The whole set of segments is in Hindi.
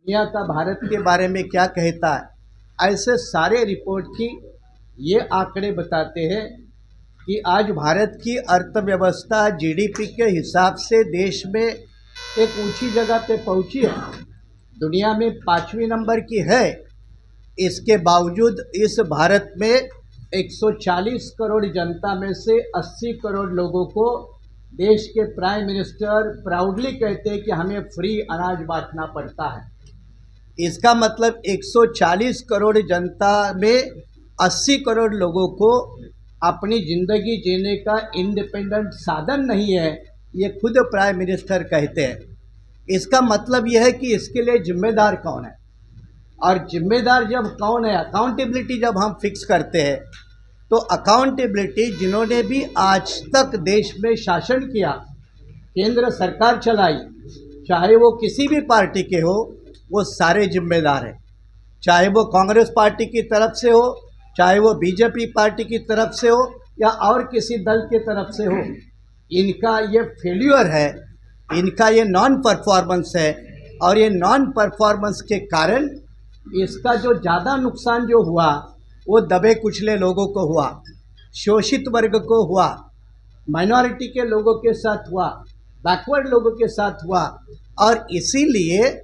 दुनिया का भारत के बारे में क्या कहता है, ऐसे सारे रिपोर्ट की ये आंकड़े बताते हैं कि आज भारत की अर्थव्यवस्था जीडीपी के हिसाब से देश में एक ऊंची जगह पे पहुंची है। दुनिया में 5वीं नंबर की है। इसके बावजूद इस भारत में 140 करोड़ जनता में से 80 करोड़ लोगों को देश के प्राइम मिनिस्टर प्राउडली कहते हैं कि हमें फ्री अनाज बांटना पड़ता है। इसका मतलब 140 करोड़ जनता में 80 करोड़ लोगों को अपनी ज़िंदगी जीने का इंडिपेंडेंट साधन नहीं है, ये खुद प्राइम मिनिस्टर कहते हैं। इसका मतलब यह है कि इसके लिए जिम्मेदार कौन है, और जिम्मेदार जब कौन है, अकाउंटेबिलिटी जब हम फिक्स करते हैं तो अकाउंटेबिलिटी जिन्होंने भी आज तक देश में शासन किया, केंद्र सरकार चलाई, चाहे वो किसी भी पार्टी के हो, वो सारे जिम्मेदार हैं। चाहे वो कांग्रेस पार्टी की तरफ से हो, चाहे वो बीजेपी पार्टी की तरफ से हो, या और किसी दल की तरफ से हो, इनका ये फेल्यूर है, इनका ये नॉन परफॉर्मेंस है। और ये नॉन परफॉर्मेंस के कारण इसका जो ज़्यादा नुकसान जो हुआ वो दबे कुचले लोगों को हुआ, शोषित वर्ग को हुआ, माइनॉरिटी के लोगों के साथ हुआ, बैकवर्ड लोगों के साथ हुआ। और इसीलिए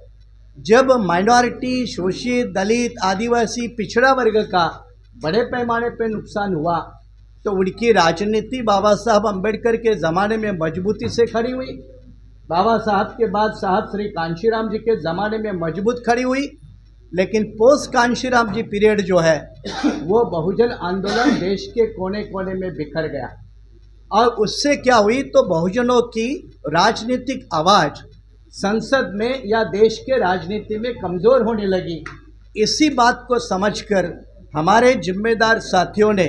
जब माइनॉरिटी, शोषित, दलित, आदिवासी, पिछड़ा वर्ग का बड़े पैमाने पर नुकसान हुआ तो उनकी राजनीति बाबा साहब अम्बेडकर के ज़माने में मजबूती से खड़ी हुई, बाबा साहब के बाद साहब श्री कांशीराम जी के ज़माने में मजबूत खड़ी हुई। लेकिन पोस्ट कांशीराम जी पीरियड जो है वो बहुजन आंदोलन देश के कोने कोने में बिखर गया, और उससे क्या हुई तो बहुजनों की राजनीतिक आवाज़ संसद में या देश के राजनीति में कमज़ोर होने लगी। इसी बात को समझकर हमारे जिम्मेदार साथियों ने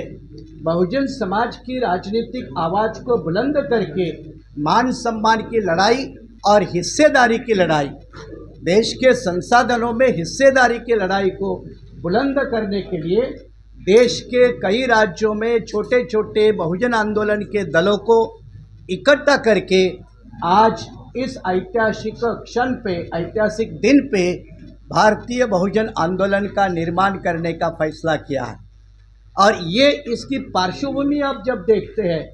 बहुजन समाज की राजनीतिक आवाज़ को बुलंद करके मान सम्मान की लड़ाई और हिस्सेदारी की लड़ाई, देश के संसाधनों में हिस्सेदारी की लड़ाई को बुलंद करने के लिए देश के कई राज्यों में छोटे छोटे बहुजन आंदोलन के दलों को इकट्ठा करके आज इस ऐतिहासिक क्षण पे, ऐतिहासिक दिन पे भारतीय बहुजन आंदोलन का निर्माण करने का फैसला किया है। और ये इसकी पार्श्वभूमि आप जब देखते हैं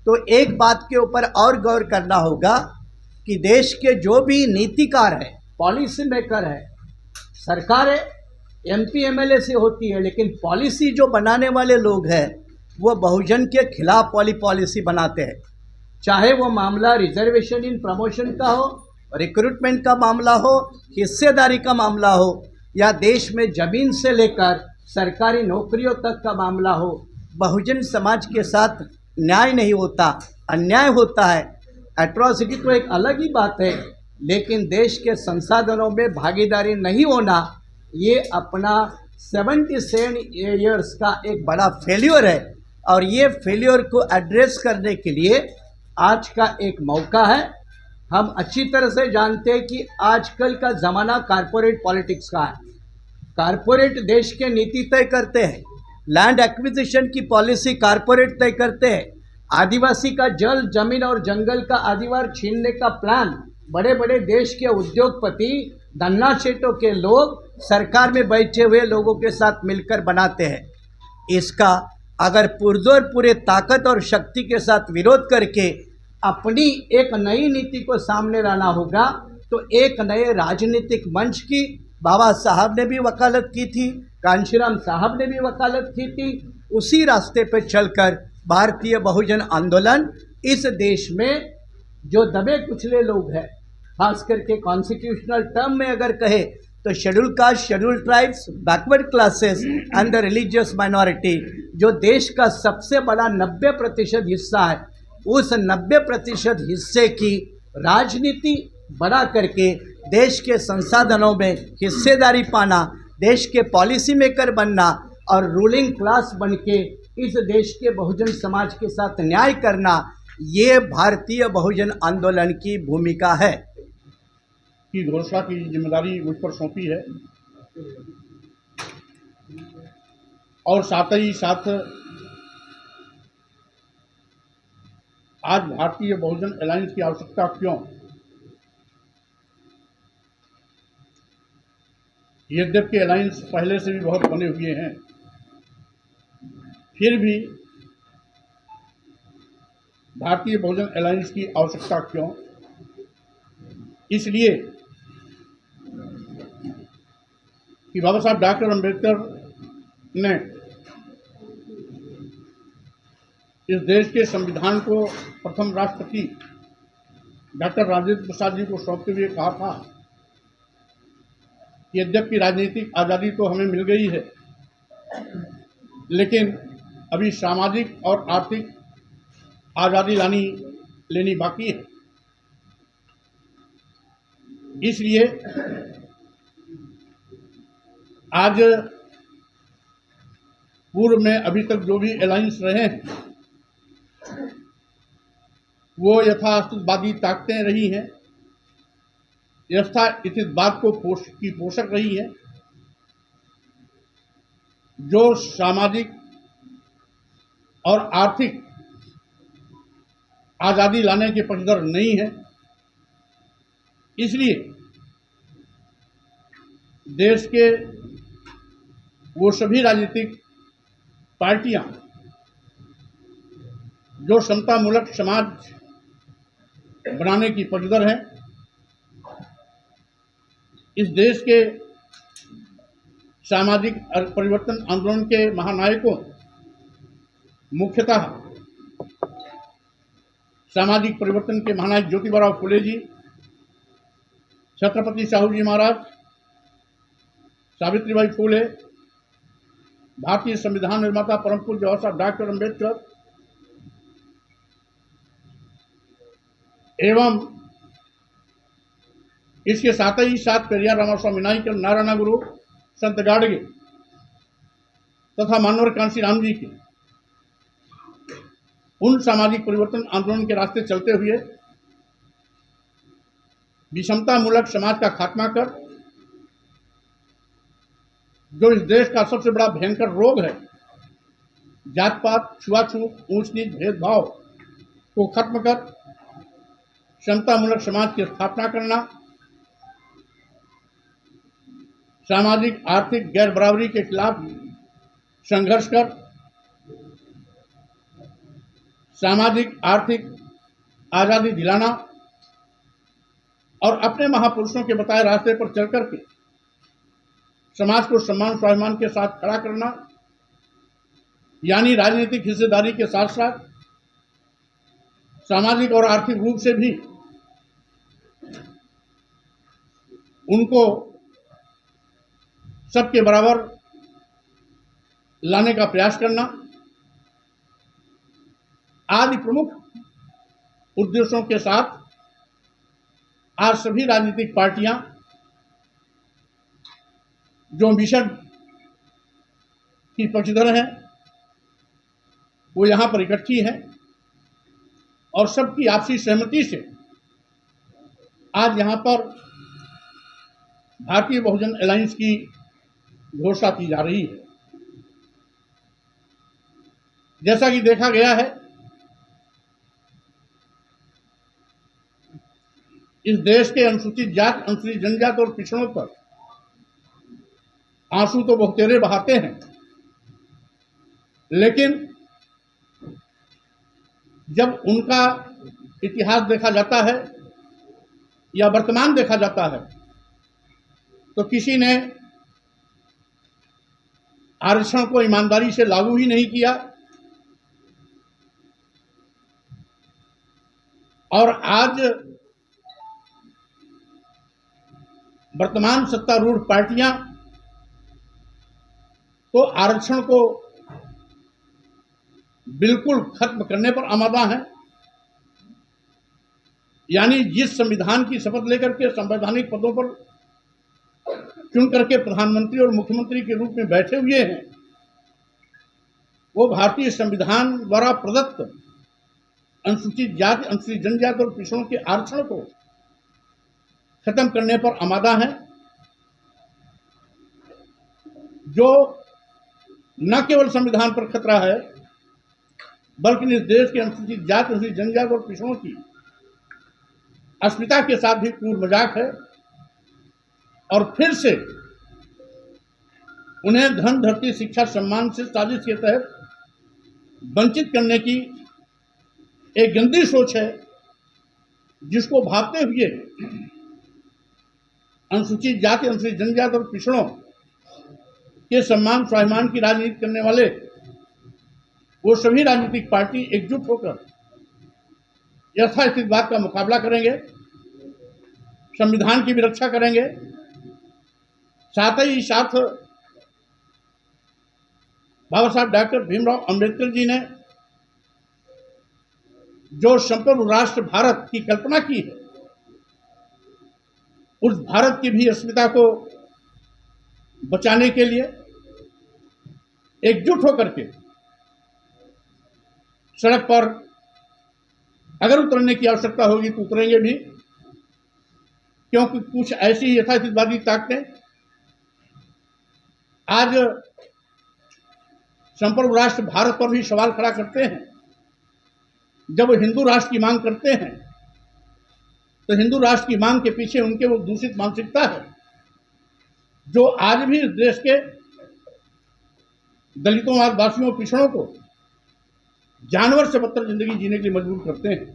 तो एक बात के ऊपर और गौर करना होगा कि देश के जो भी नीतिकार हैं, पॉलिसी मेकर है, सरकारें एमपी एमएलए से होती है, लेकिन पॉलिसी जो बनाने वाले लोग हैं वो बहुजन के खिलाफ वाली पॉलिसी बनाते हैं। चाहे वो मामला रिजर्वेशन इन प्रमोशन का हो, रिक्रूटमेंट का मामला हो, हिस्सेदारी का मामला हो, या देश में ज़मीन से लेकर सरकारी नौकरियों तक का मामला हो, बहुजन समाज के साथ न्याय नहीं होता, अन्याय होता है। एट्रॉसिटी तो एक अलग ही बात है, लेकिन देश के संसाधनों में भागीदारी नहीं होना ये अपना 77 ईयर्स का एक बड़ा फेल्योर है। और ये फेल्योर को एड्रेस करने के लिए आज का एक मौका है। हम अच्छी तरह से जानते हैं कि आजकल का ज़माना कारपोरेट पॉलिटिक्स का है। कारपोरेट देश के नीति तय करते हैं, लैंड एक्विजिशन की पॉलिसी कारपोरेट तय करते हैं, आदिवासी का जल, जमीन और जंगल का अधिकार छीनने का प्लान बड़े बड़े देश के उद्योगपति, धन्ना सेठों के लोग सरकार में बैठे हुए लोगों के साथ मिलकर बनाते हैं। इसका अगर पुरजोर पूरे ताकत और शक्ति के साथ विरोध करके अपनी एक नई नीति को सामने लाना होगा तो एक नए राजनीतिक मंच की बाबा साहब ने भी वकालत की थी, कांशीराम साहब ने भी वकालत की थी। उसी रास्ते पर चलकर भारतीय बहुजन आंदोलन इस देश में जो दबे कुचले लोग हैं, खास करके कॉन्स्टिट्यूशनल टर्म में अगर कहे तो schedule caste, schedule tribes, backward classes and the religious minority, जो देश का सबसे बड़ा 90% हिस्सा है, उस 90% हिस्से की राजनीति बड़ा करके देश के संसाधनों में हिस्सेदारी पाना, देश के पॉलिसी मेकर बनना और रूलिंग क्लास बन के इस देश के बहुजन समाज के साथ न्याय करना, ये भारतीय बहुजन आंदोलन की भूमिका है। की घोषणा की जिम्मेदारी मुझ पर सौंपी है, और साथ ही साथ आज भारतीय बहुजन अलायंस की आवश्यकता क्यों, यद्यपि अलायंस पहले से भी बहुत बने हुए हैं, फिर भी भारतीय बहुजन अलायंस की आवश्यकता क्यों? इसलिए कि बाबा साहब डॉक्टर अम्बेडकर ने इस देश के संविधान को प्रथम राष्ट्रपति डॉक्टर राजेंद्र प्रसाद जी को सौंपते हुए कहा था, यद्यपि राजनीतिक आज़ादी तो हमें मिल गई है, लेकिन अभी सामाजिक और आर्थिक आज़ादी लेनी बाकी है। इसलिए आज पूर्व में अभी तक जो भी अलायंस रहे हैं वो यथास्थितवादी ताकतें रही हैं, यथास्थितवाद को पोषक रही है, जो सामाजिक और आर्थिक आज़ादी लाने के पक्षधर नहीं है। इसलिए देश के वो सभी राजनीतिक पार्टियां जो समतामूलक समाज बनाने की पक्षधर हैं, इस देश के सामाजिक परिवर्तन आंदोलन के महानायकों, मुख्यतः सामाजिक परिवर्तन के महानायक ज्योतिबा फुले जी, छत्रपति साहू जी महाराज, सावित्रीबाई फुले, भारतीय संविधान निर्माता परम पूज्य बाबा साहब डॉक्टर अम्बेडकर एवं इसके साथ ही साथ पेरियार रामास्वामी नाइकर, नारायण गुरु, संत गाडगे तथा मानवर कांशीराम जी के उन सामाजिक परिवर्तन आंदोलन के रास्ते चलते हुए विषमतामूलक समाज का खात्मा कर, जो इस देश का सबसे बड़ा भयंकर रोग है, जात पात, छुआछूत, ऊंच नीच भेदभाव को खत्म कर समतामूलक समाज की स्थापना करना, सामाजिक आर्थिक गैर बराबरी के खिलाफ संघर्ष कर सामाजिक आर्थिक आज़ादी दिलाना और अपने महापुरुषों के बताए रास्ते पर चल करके समाज को सम्मान स्वाभिमान के साथ खड़ा करना, यानी राजनीतिक हिस्सेदारी के साथ साथ सामाजिक और आर्थिक रूप से भी उनको सबके बराबर लाने का प्रयास करना आदि प्रमुख उद्देश्यों के साथ आज सभी राजनीतिक पार्टियां जो मिशन की पक्षधर हैं वो यहां पर इकट्ठी हैं और सबकी आपसी सहमति से आज यहां पर भारतीय बहुजन अलायंस की घोषणा की जा रही है। जैसा कि देखा गया है, इस देश के अनुसूचित जात, अनुसूचित जनजाति और पिछड़ों पर आंसू तो बहुतेरे बहाते हैं, लेकिन जब उनका इतिहास देखा जाता है या वर्तमान देखा जाता है तो किसी ने आरक्षण को ईमानदारी से लागू ही नहीं किया और आज वर्तमान सत्तारूढ़ पार्टियां तो आरक्षण को बिल्कुल खत्म करने पर आमादा हैं। यानी जिस संविधान की शपथ लेकर के संवैधानिक पदों पर चुन करके प्रधानमंत्री और मुख्यमंत्री के रूप में बैठे हुए हैं, वो भारतीय संविधान द्वारा प्रदत्त अनुसूचित जाति, अनुसूचित जनजाति और पिछड़ों के आरक्षण को खत्म करने पर आमादा हैं, जो न केवल संविधान पर खतरा है बल्कि इस देश के अनुसूचित जाति, अनुसूचित जनजाति और पिछड़ों की अस्मिता के साथ भी पूर्ण मजाक है और फिर से उन्हें धन, धरती, शिक्षा, सम्मान से साजिश के तहत वंचित करने की एक गंदी सोच है, जिसको भापते हुए अनुसूचित जाति, अनुसूचित जनजाति और पिछड़ों के सम्मान स्वाभिमान की राजनीति करने वाले वो सभी राजनीतिक पार्टी एकजुट होकर यथास्थितिवाद का मुकाबला करेंगे, संविधान की भी रक्षा करेंगे। साथ ही साथ बाबा साहब डॉक्टर भीमराव अंबेडकर जी ने जो संपूर्ण राष्ट्र भारत की कल्पना की है, उस भारत की भी अस्मिता को बचाने के लिए एकजुट होकर के सड़क पर अगर उतरने की आवश्यकता होगी तो उतरेंगे भी, क्योंकि कुछ ऐसी यथास्थितिवादी ताकतें आज संपूर्ण राष्ट्र भारत पर भी सवाल खड़ा करते हैं। जब हिंदू राष्ट्र की मांग करते हैं तो हिंदू राष्ट्र की मांग के पीछे उनके वो दूषित मानसिकता है जो आज भी इस देश के दलितों, आदिवासियों, पिछड़ों को जानवर से बदतर जिंदगी जीने के लिए मजबूर करते हैं।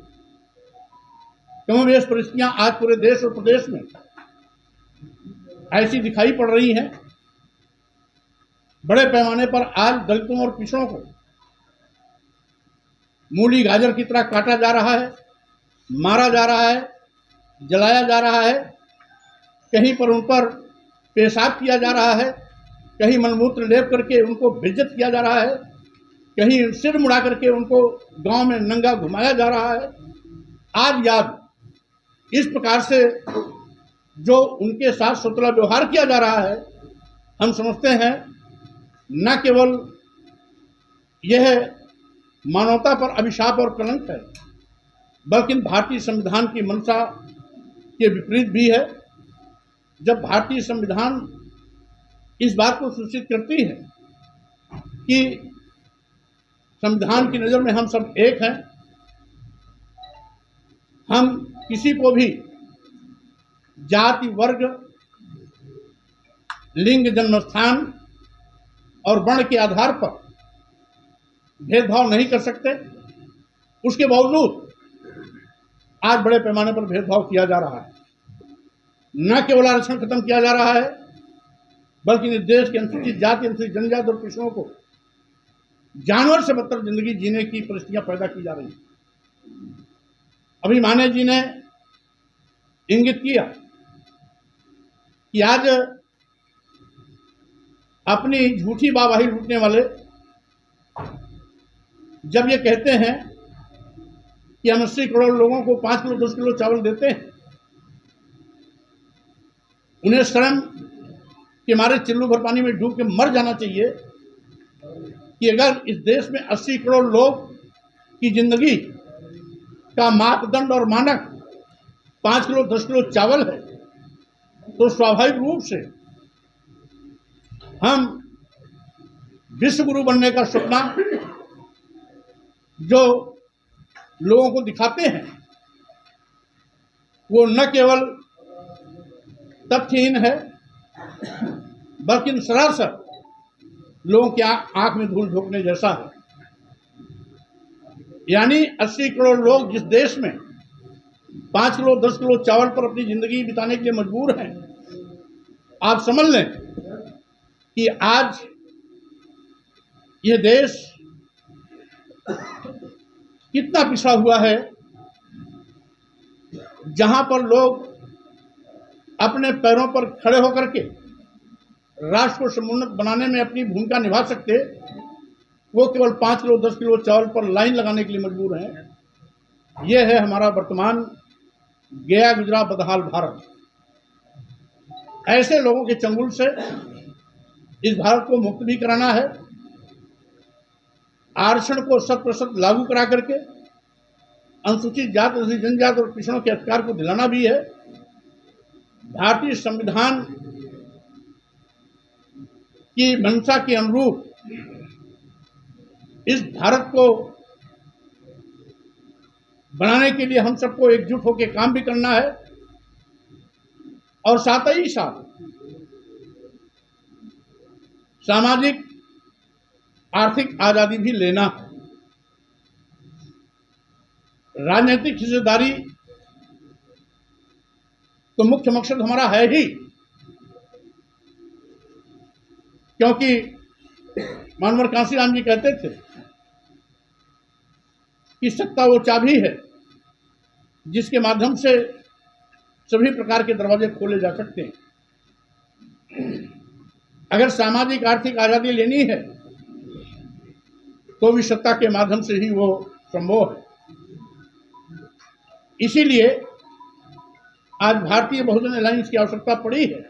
कमोबेश परिस्थितियां आज पूरे देश और प्रदेश में ऐसी दिखाई पड़ रही हैं। बड़े पैमाने पर आज दलितों और पिछड़ों को मूली गाजर की तरह काटा जा रहा है, मारा जा रहा है, जलाया जा रहा है, कहीं पर उन पर पेशाब किया जा रहा है, कहीं मलमूत्र लेप करके उनको बेइज्जत किया जा रहा है, कहीं सिर मुड़ा करके उनको गांव में नंगा घुमाया जा रहा है। आज याद इस प्रकार से जो उनके साथ सतुला व्यवहार किया जा रहा है, हम समझते हैं न केवल यह मानवता पर अभिशाप और कलंक है, बल्कि भारतीय संविधान की मंशा के विपरीत भी है। जब भारतीय संविधान इस बात को सूचित करती है कि संविधान की नज़र में हम सब एक हैं, हम किसी को भी जाति, वर्ग, लिंग, जन्मस्थान और वर्ण के आधार पर भेदभाव नहीं कर सकते, उसके बावजूद आज बड़े पैमाने पर भेदभाव किया जा रहा है। न केवल आरक्षण खत्म किया जा रहा है, बल्कि देश के अनुसूचित जाति, अनुसूचित जनजाति और पिछड़ों को जानवर से बदतर जिंदगी जीने की परिस्थितियां पैदा की जा रही हैं। अभी माने जी ने इंगित किया कि आज अपनी झूठी वाहवाही लूटने वाले जब ये कहते हैं कि हम 80 करोड़ लोगों को 5 किलो 10 किलो चावल देते हैं, उन्हें शर्म के मारे चिल्लू भर पानी में डूब के मर जाना चाहिए कि अगर इस देश में 80 करोड़ लोग की जिंदगी का मापदंड और मानक 5 किलो 10 किलो चावल है, तो स्वाभाविक रूप से हम विश्व गुरु बनने का सपना जो लोगों को दिखाते हैं, वो न केवल तथ्यहीन है, बल्कि सरासर लोगों की आंख में धूल झोंकने जैसा है। यानी 80 करोड़ लोग जिस देश में 5 किलो 10 किलो चावल पर अपनी जिंदगी बिताने के लिए मजबूर हैं, आप समझ लें कि आज ये देश कितना पिछड़ा हुआ है, जहां पर लोग अपने पैरों पर खड़े होकर के राष्ट्र को समुन्नत बनाने में अपनी भूमिका निभा सकते, वो केवल 5 किलो 10 किलो चावल पर लाइन लगाने के लिए मजबूर हैं। यह है हमारा वर्तमान गया गुजरा बदहाल भारत। ऐसे लोगों के चंगुल से इस भारत को मुक्त भी कराना है, आरक्षण को 100% लागू करा करके अनुसूचित जाति, अनुसूचित जनजाति और पिछड़ों के अधिकार को दिलाना भी है। भारतीय संविधान की मंशा के अनुरूप इस भारत को बनाने के लिए हम सबको एकजुट होकर काम भी करना है, और साथ ही साथ सामाजिक आर्थिक आजादी भी लेना है। राजनीतिक हिस्सेदारी तो मुख्य मकसद हमारा है ही, क्योंकि मानवर कांशीराम जी कहते थे कि सत्ता वो चाबी है जिसके माध्यम से सभी प्रकार के दरवाजे खोले जा सकते हैं। अगर सामाजिक आर्थिक आजादी लेनी है तो भी सत्ता के माध्यम से ही वो संभव है। इसीलिए आज भारतीय बहुजन अलायंस की आवश्यकता पड़ी है,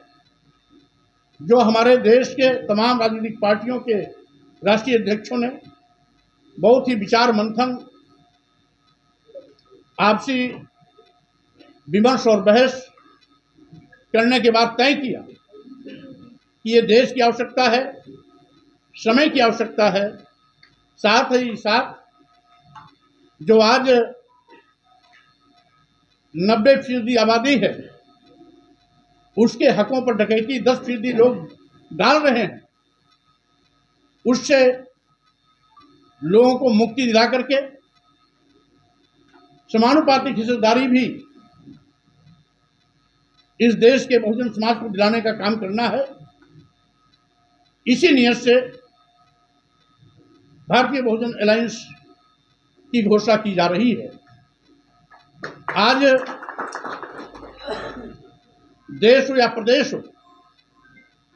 जो हमारे देश के तमाम राजनीतिक पार्टियों के राष्ट्रीय अध्यक्षों ने बहुत ही विचार मंथन, आपसी विमर्श और बहस करने के बाद तय किया कि ये देश की आवश्यकता है, समय की आवश्यकता है। साथ ही साथ जो आज 90% आबादी है, उसके हकों पर डकैती 10% लोग डाल रहे हैं, उससे लोगों को मुक्ति दिला करके समानुपातिक हिस्सेदारी भी इस देश के बहुजन समाज को दिलाने का काम करना है। इसी नियत से भारतीय बहुजन अलायंस की घोषणा की जा रही है। आज देश हो या प्रदेश हो,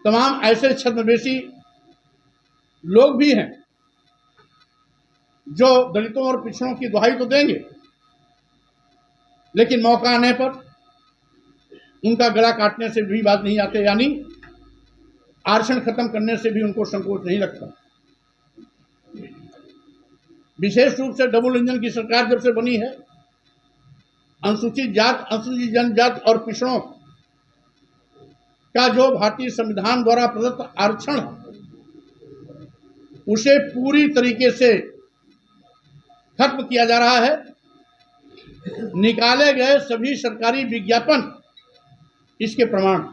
तमाम ऐसे छद्मवेशी लोग भी हैं जो दलितों और पिछड़ों की दुहाई तो देंगे, लेकिन मौका आने पर उनका गला काटने से भी बात नहीं आते, यानी आरक्षण खत्म करने से भी उनको संकोच नहीं लगता। विशेष रूप से डबल इंजन की सरकार जब से बनी है, अनुसूचित जात, अनुसूचित जनजाति और पिछड़ों का जो भारतीय संविधान द्वारा प्रदत्त आरक्षण है, उसे पूरी तरीके से खत्म किया जा रहा है। निकाले गए सभी सरकारी विज्ञापन इसके प्रमाण।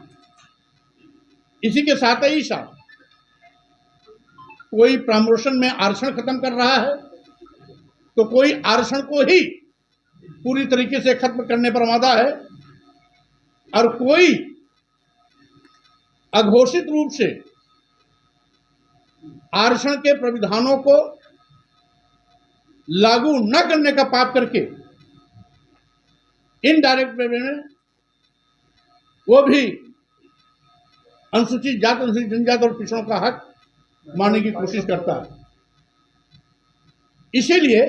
इसी के साथ ही साथ कोई प्रमोशन में आरक्षण खत्म कर रहा है, तो कोई आरक्षण को ही पूरी तरीके से खत्म करने पर आमादा है, और कोई अघोषित रूप से आरक्षण के प्राविधानों को लागू न करने का पाप करके इनडायरेक्ट वे में वो भी अनुसूचित जाति, अनुसूचित जनजाति और पिछड़ों का हक मानने की कोशिश करता है। इसीलिए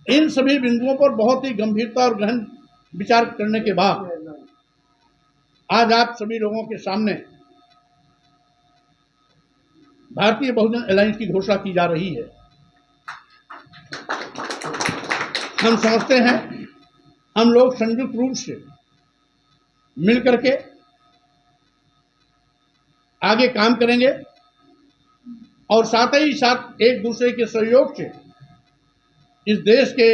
इन सभी बिंदुओं पर बहुत ही गंभीरता और गहन विचार करने के बाद आज आप सभी लोगों के सामने भारतीय बहुजन अलायंस की घोषणा की जा रही है। हम समझते हैं हम लोग संयुक्त रूप से मिलकर के आगे काम करेंगे और साथ ही साथ एक दूसरे के सहयोग से इस देश के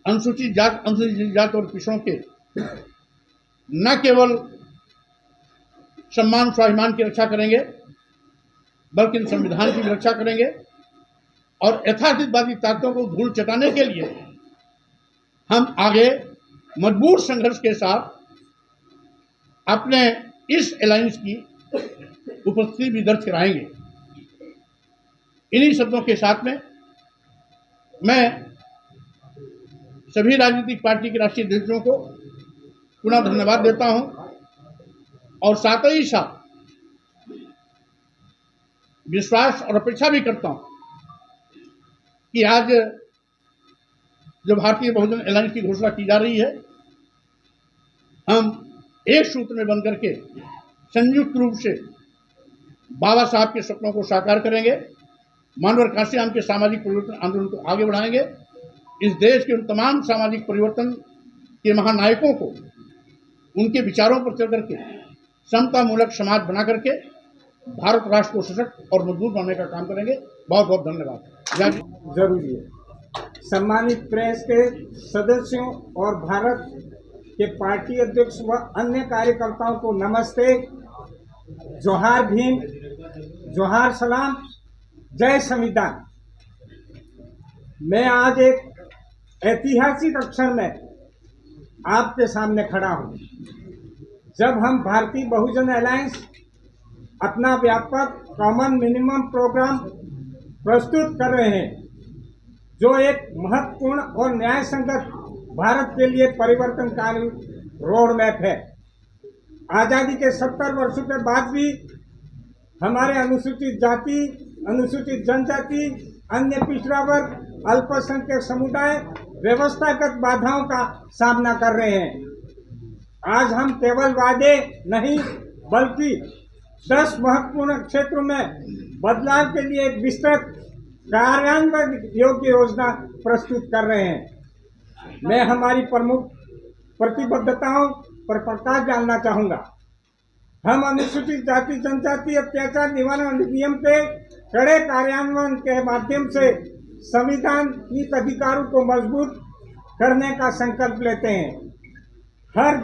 अनुसूचित जाति, अनुसूचित जाति और पिछड़ों के न केवल सम्मान स्वाभिमान की रक्षा करेंगे, बल्कि संविधान की भी रक्षा करेंगे और यथार्थवादी ताकतों को धूल चटाने के लिए हम आगे मजबूत संघर्ष के साथ अपने इस अलायंस की उपस्थिति भी दर्ज कराएंगे। इन्हीं शब्दों के साथ में मैं सभी राजनीतिक पार्टी के राष्ट्रीय अध्यक्षों को पुनः धन्यवाद देता हूं और साथ ही साथ विश्वास और अपेक्षा भी करता हूं कि आज जो भारतीय बहुजन अलायंस की घोषणा की जा रही है, हम एक सूत्र में बनकर के संयुक्त रूप से बाबा साहब के सपनों को साकार करेंगे, मानवर कांशीराम के सामाजिक परिवर्तन आंदोलन को आगे बढ़ाएंगे। इस देश के उन तमाम सामाजिक परिवर्तन के महानायकों को उनके विचारों पर चल करके समता मूलक समाज बना करके भारत राष्ट्र को सशक्त और मजबूत बनाने का काम करेंगे। बहुत बहुत धन्यवाद। जरूरी है। सम्मानित प्रेस के सदस्यों और भारत के पार्टी अध्यक्ष व अन्य कार्यकर्ताओं को नमस्ते। जोहार भीम, जोहार सलाम, जय संविधान। मैं आज एक ऐतिहासिक अक्षर में आपके सामने खड़ा हूं। जब हम भारतीय बहुजन अलायंस अपना व्यापक कॉमन मिनिमम प्रोग्राम प्रस्तुत कर रहे हैं, जो एक महत्वपूर्ण और न्याय संगत भारत के लिए परिवर्तनकारी रोड मैप है। आजादी के 70 वर्षों के बाद भी हमारे अनुसूचित जाति, अनुसूचित जनजाति, अन्य पिछड़ा वर्ग, अल्पसंख्यक समुदाय व्यवस्थागत बाधाओं का सामना कर रहे हैं। आज हम केवल वादे नहीं बल्कि 10 महत्वपूर्ण क्षेत्रों में बदलाव के लिए एक विस्तृत कार्यान्वयन योग्य योजना प्रस्तुत कर रहे हैं। मैं हमारी प्रमुख प्रतिबद्धताओं पर प्रकाश डालना चाहूंगा। हम अनुसूचित जाति जनजाति अत्याचार निवारण अधिनियम के कड़े कार्यान्वयन के माध्यम से संविधानिक अधिकारों को मजबूत करने का संकल्प लेते हैं। हर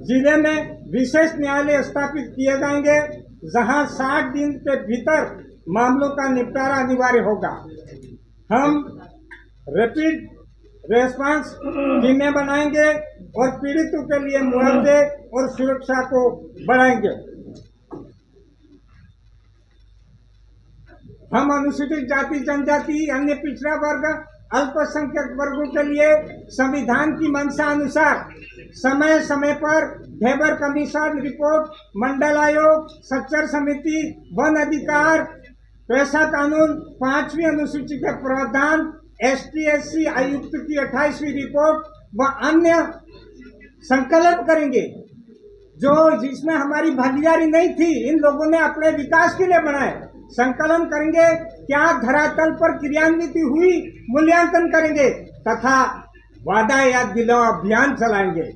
जिले में विशेष न्यायालय स्थापित किए जाएंगे, जहां 60 दिन के भीतर मामलों का निपटारा अनिवार्य होगा। हम रैपिड रेस्पॉन्स टीमें बनाएंगे और पीड़ितों के लिए मुआवजे और सुरक्षा को बढ़ाएंगे। हम अनुसूचित जाति जनजाति, अन्य पिछड़ा वर्ग, अल्पसंख्यक वर्गों के लिए संविधान की मंशा अनुसार समय समय पर घेबर कमीशन रिपोर्ट, मंडल आयोग, सच्चर समिति, वन अधिकार, पैसा कानून, 5वीं अनुसूची के प्रावधान, ST/SC आयुक्त की 28वीं रिपोर्ट व अन्य संकलन करेंगे जो जिसमें हमारी भागीदारी नहीं थी। इन लोगों ने अपने विकास के लिए बनाए। संकलन करेंगे, क्या धरातल पर क्रियान्वित हुई, मूल्यांकन करेंगे तथा वादा याद दिलाओ अभियान चलाएंगे।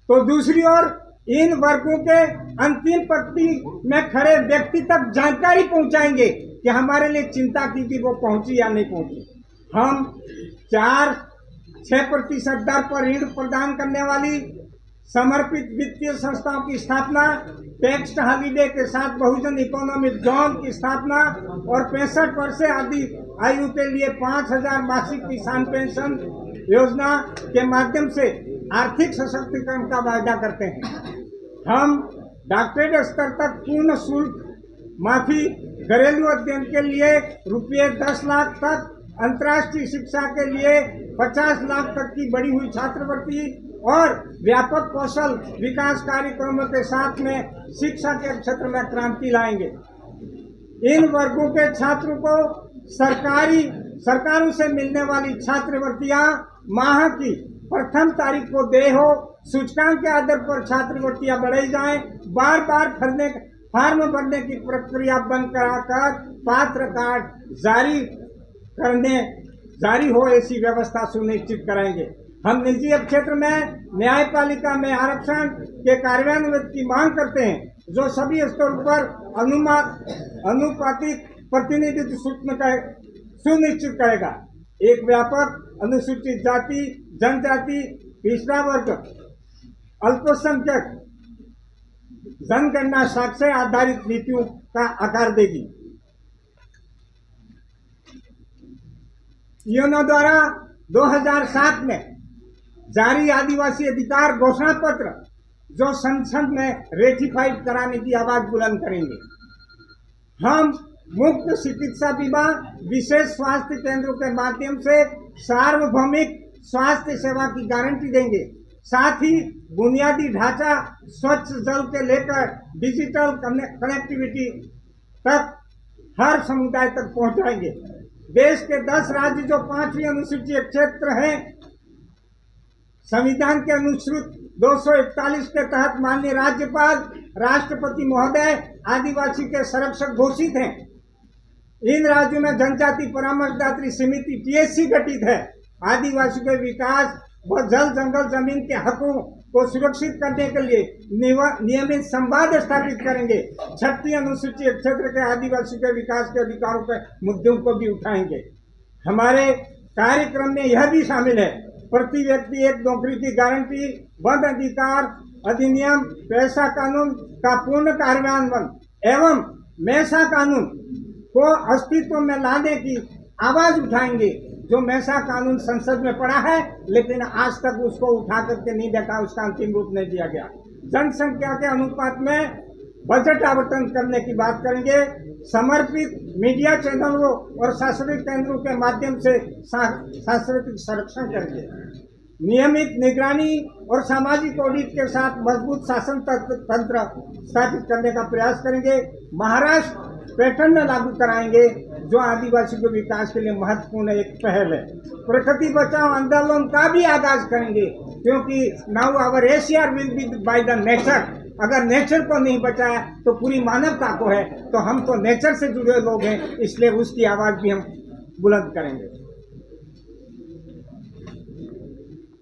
तो दूसरी ओर इन वर्गों के अंतिम पंक्ति में खड़े व्यक्ति तक जानकारी पहुंचाएंगे कि हमारे लिए चिंता की थी वो पहुंची या नहीं पहुंची। हम 4-6% दर पर ऋण प्रदान करने वाली समर्पित वित्तीय संस्थाओं की स्थापना, टैक्स हॉलीडे के साथ बहुजन इकोनॉमिक जोन की स्थापना और 65 वर्ष से अधिक आयु के लिए 5,000 मासिक किसान पेंशन योजना के माध्यम से आर्थिक सशक्तिकरण का वायदा करते हैं। हम डॉक्टरेट स्तर तक पूर्ण शुल्क माफी, घरेलू अध्ययन के लिए रुपये 10 लाख तक, अंतर्राष्ट्रीय शिक्षा के लिए 50 लाख तक की बढ़ी हुई छात्रवृत्ति और व्यापक कौशल विकास कार्यक्रमों के साथ में शिक्षा के क्षेत्र में क्रांति लाएंगे। इन वर्गों के छात्रों को सरकारों से मिलने वाली छात्रवृत्तियां माह की प्रथम तारीख को देय हो, सूचकांक के आधार पर छात्रवृत्तियां बढ़ाई जाएं, बार बार फार्म भरने की प्रक्रिया बंद कराकर पात्र कार्ड जारी हो ऐसी व्यवस्था सुनिश्चित कराएंगे। हम निजी क्षेत्र में न्यायपालिका में आरक्षण के कार्यान्वयन की मांग करते हैं, जो सभी स्तरों पर अनुपातिक प्रतिनिधित्व सुनिश्चित करेगा। एक व्यापक अनुसूचित जाति, जनजाति, पिछड़ा वर्ग, अल्पसंख्यक जनगणना साक्ष्य आधारित नीतियों का आकार देगी। यूनो द्वारा 2007 में जारी आदिवासी अधिकार घोषणा पत्र, जो संसद में रेटिफाइड कराने की आवाज बुलंद करेंगे। हम मुफ्त चिकित्सा बीमा, विशेष स्वास्थ्य केंद्रों के माध्यम से सार्वभौमिक स्वास्थ्य सेवा की गारंटी देंगे। साथ ही बुनियादी ढांचा, स्वच्छ जल के लेकर डिजिटल कनेक्टिविटी तक हर समुदाय तक पहुंचाएंगे। देश के 10 राज्य जो 5वीं अनुसूची क्षेत्र हैं, संविधान के अनुच्छेद 241 के तहत माननीय राज्यपाल, राष्ट्रपति महोदय आदिवासी के संरक्षक घोषित हैं। इन राज्यों में जनजाति परामर्शदात्री समिति TSC गठित है। आदिवासी के विकास व जल जंगल जमीन के हकों को सुरक्षित करने के लिए नियमित संवाद स्थापित करेंगे। 36 अनुसूची क्षेत्र के आदिवासी के विकास के अधिकारों के मुद्दों को भी उठाएंगे। हमारे कार्यक्रम में यह भी शामिल है प्रति व्यक्ति एक नौकरी की गारंटी, वन अधिकार अधिनियम, पेशा कानून का पूर्ण कार्यान्वयन एवं मैसा कानून को अस्तित्व में लाने की आवाज उठाएंगे। जो मैसा कानून संसद में पड़ा है लेकिन आज तक उसको उठा करके नहीं देखा, उसका अंतिम रूप नहीं दिया गया। जनसंख्या के अनुपात में बजट आवंटन करने की बात करेंगे। समर्पित मीडिया चैनलों और सांस्कृतिक केंद्रों के माध्यम से सांस्कृतिक संरक्षण करेंगे। नियमित निगरानी और सामाजिक ऑडिट के साथ मजबूत शासन तंत्र स्थापित करने का प्रयास करेंगे। महाराष्ट्र पैटर्न लागू कराएंगे जो आदिवासी के विकास के लिए महत्वपूर्ण एक पहल है। प्रकृति बचाओ आंदोलन का भी आगाज करेंगे क्योंकि now our easier will be by the nature. अगर नेचर को नहीं बचाया तो पूरी मानवता को है, तो हम तो नेचर से जुड़े लोग हैं, इसलिए उसकी आवाज भी हम बुलंद करेंगे।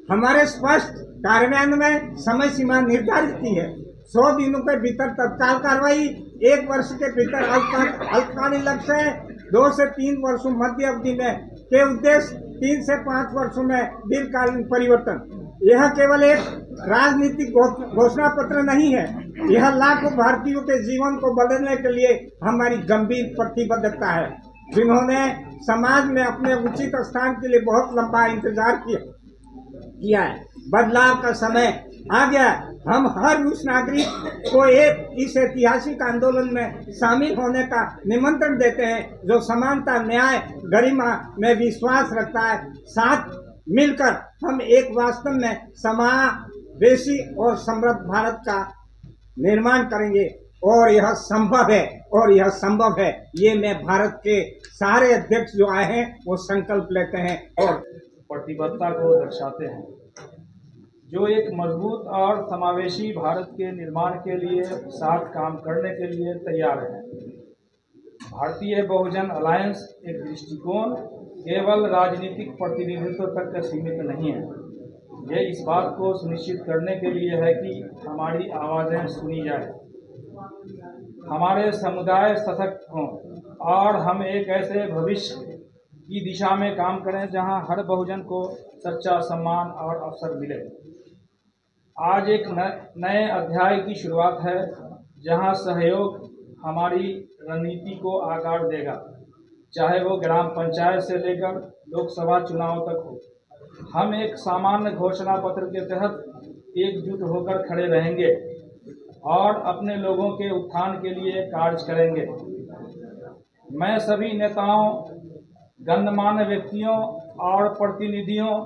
हमारे स्पष्ट कार्यान्वयन में समय सीमा निर्धारित की है। 100 दिनों के भीतर तत्काल कार्रवाई, 1 वर्ष के भीतर अल्पकालीन लक्ष्य है, 2 से 3 वर्षों मध्य अवधि में के उद्देश्य, 3 से 5 वर्षों में दीर्घकालीन परिवर्तन। यह केवल एक राजनीतिक घोषणा पत्र नहीं है, यह लाखों भारतीयों के जीवन को बदलने के लिए हमारी गंभीर प्रतिबद्धता है, जिन्होंने समाज में अपने उचित स्थान के लिए बहुत लंबा इंतजार किया है। बदलाव का समय आ गया। हम हर उस नागरिक को इस ऐतिहासिक आंदोलन में शामिल होने का निमंत्रण देते हैं जो समानता, न्याय, गरिमा में विश्वास रखता है। साथ मिलकर हम एक वास्तव में समावेशी और समृद्ध भारत का निर्माण करेंगे और यह संभव है। ये मैं भारत के सारे अध्यक्ष जो आए हैं वो संकल्प लेते हैं और प्रतिबद्धता को दर्शाते हैं, जो एक मजबूत और समावेशी भारत के निर्माण के लिए साथ काम करने के लिए तैयार है। भारतीय बहुजन अलायंस एक दृष्टिकोण केवल राजनीतिक प्रतिनिधित्व तक सीमित नहीं है। यह इस बात को सुनिश्चित करने के लिए है कि हमारी आवाज़ें सुनी जाए, हमारे समुदाय सशक्त हों और हम एक ऐसे भविष्य की दिशा में काम करें जहां हर बहुजन को सच्चा सम्मान और अवसर मिले। आज एक नए अध्याय की शुरुआत है जहां सहयोग हमारी रणनीति को आकार देगा, चाहे वो ग्राम पंचायत से लेकर लोकसभा चुनाव तक हो। हम एक सामान्य घोषणा पत्र के तहत एकजुट होकर खड़े रहेंगे और अपने लोगों के उत्थान के लिए कार्य करेंगे। मैं सभी नेताओं, गणमान्य व्यक्तियों और प्रतिनिधियों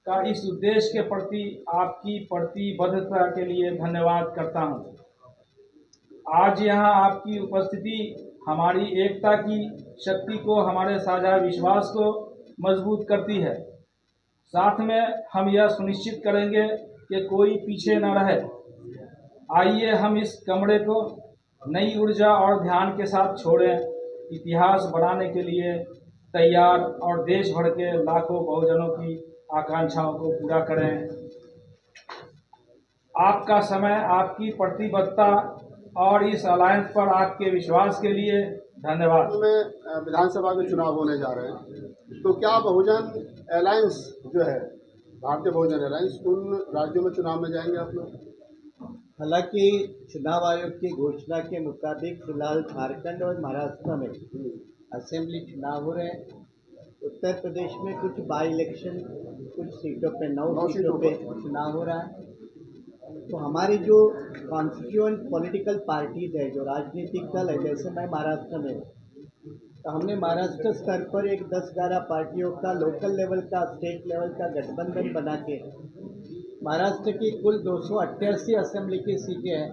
का इस उद्देश्य के प्रति आपकी प्रतिबद्धता के लिए धन्यवाद करता हूं। आज यहाँ आपकी उपस्थिति हमारी एकता की शक्ति को, हमारे साझा विश्वास को मजबूत करती है। साथ में हम यह सुनिश्चित करेंगे कि कोई पीछे न रहे। आइए हम इस कमरे को नई ऊर्जा और ध्यान के साथ छोड़ें, इतिहास बनाने के लिए तैयार और देश भर के लाखों बहुजनों की आकांक्षाओं को पूरा करें। आपका समय, आपकी प्रतिबद्धता और इस अलायंस पर आपके विश्वास के लिए धन्यवाद। में विधानसभा के चुनाव होने जा रहे हैं, तो क्या बहुजन अलायंस जो है, भारतीय बहुजन अलायंस, उन राज्यों में चुनाव में जाएंगे आप लोग? हालांकि चुनाव आयोग की घोषणा के मुताबिक फिलहाल झारखंड और महाराष्ट्र में असेंबली चुनाव हो रहे हैं। उत्तर प्रदेश में कुछ बाई इलेक्शन, कुछ सीटों पे 9 सीटों पे चुनाव हो रहा है। तो हमारी जो कॉन्स्टिट्यूएंट पॉलिटिकल पार्टीज है, जो राजनीतिक दल है, जैसे मैं महाराष्ट्र में हूँ, तो हमने महाराष्ट्र स्तर पर एक 10-11 पार्टियों का लोकल लेवल का, स्टेट लेवल का गठबंधन बना के महाराष्ट्र की कुल 288 असेंबली की सीटें हैं,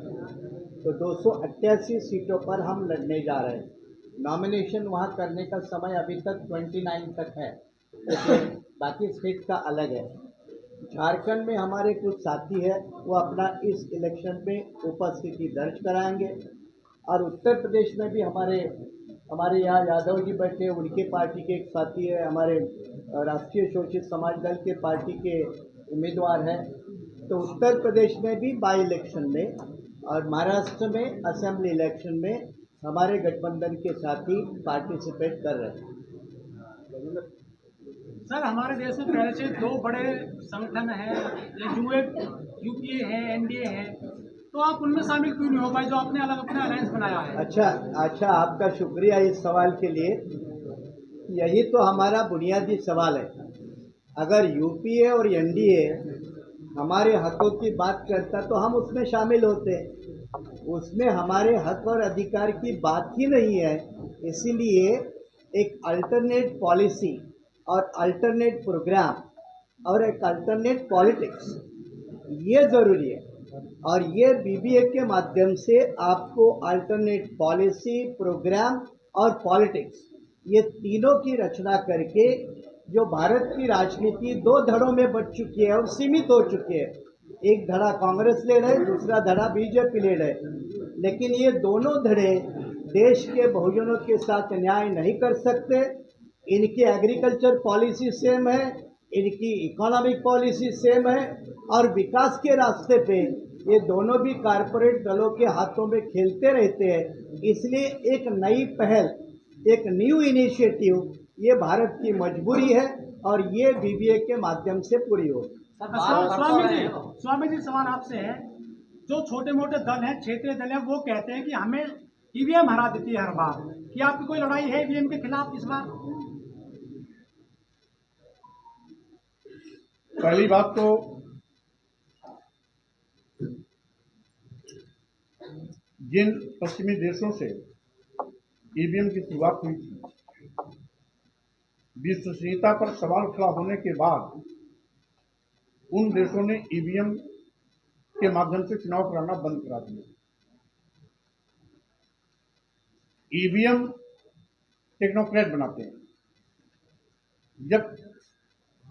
तो 288 सीटों पर हम लड़ने जा रहे हैं। नॉमिनेशन वहाँ करने का समय अभी तक 29 तक है, लेकिन बाकी स्टेट का अलग है। झारखंड में हमारे कुछ साथी हैं, वो अपना इस इलेक्शन में उपस्थिति दर्ज कराएंगे, और उत्तर प्रदेश में भी हमारे यहाँ यादव जी बैठे, उनके पार्टी के एक साथी है, हमारे राष्ट्रीय शोषित समाज दल के पार्टी के उम्मीदवार हैं। तो उत्तर प्रदेश में भी बाई इलेक्शन में और महाराष्ट्र में असेंबली इलेक्शन में हमारे गठबंधन के साथी पार्टिसिपेट कर रहे हैं। सर हमारे देश में पहले से दो बड़े संगठन हैं, यूपीए है, एनडीए है, तो आप उनमें शामिल क्यों नहीं हो पाए जो आपने अलग अपना अलायंस बनाया है? अच्छा, आपका शुक्रिया इस सवाल के लिए। यही तो हमारा बुनियादी सवाल है। अगर यूपीए और एनडीए हमारे हकों की बात करता तो हम उसमें शामिल होते। उसमें हमारे हक और अधिकार की बात ही नहीं है। इसीलिए एक अल्टरनेट पॉलिसी और अल्टरनेट प्रोग्राम और एक अल्टरनेट पॉलिटिक्स ये ज़रूरी है। और ये बीबीए के माध्यम से आपको अल्टरनेट पॉलिसी, प्रोग्राम और पॉलिटिक्स ये तीनों की रचना करके जो भारत की राजनीति दो धड़ों में बट चुकी है और सीमित हो चुकी है। एक धड़ा कांग्रेस ले रहे, दूसरा धड़ा बीजेपी ले रहे, लेकिन ये दोनों धड़े देश के बहुजनों के साथ न्याय नहीं कर सकते। इनकी एग्रीकल्चर पॉलिसी सेम है, इनकी इकोनॉमिक पॉलिसी सेम है और विकास के रास्ते पे ये दोनों भी कारपोरेट दलों के हाथों में खेलते रहते हैं। इसलिए एक नई पहल, एक न्यू इनिशिएटिव ये भारत की मजबूरी है और ये बीबीए के माध्यम से पूरी हो। स्वामी जी सवाल आपसे है, जो छोटे मोटे दल हैं, क्षेत्रीय दल हैं, वो कहते हैं कि हमें ईवीएम हरा देती है हर बार। क्या आपकी कोई लड़ाई है ईवीएम के खिलाफ इस बार? पहली बात तो जिन पश्चिमी देशों से ईवीएम की शुरुआत हुई थी, विश्वसनीयता पर सवाल खड़ा होने के बाद उन देशों ने ईवीएम के माध्यम से चुनाव कराना बंद करा दिया। ईवीएम टेक्नोक्रेट बनाते हैं। जब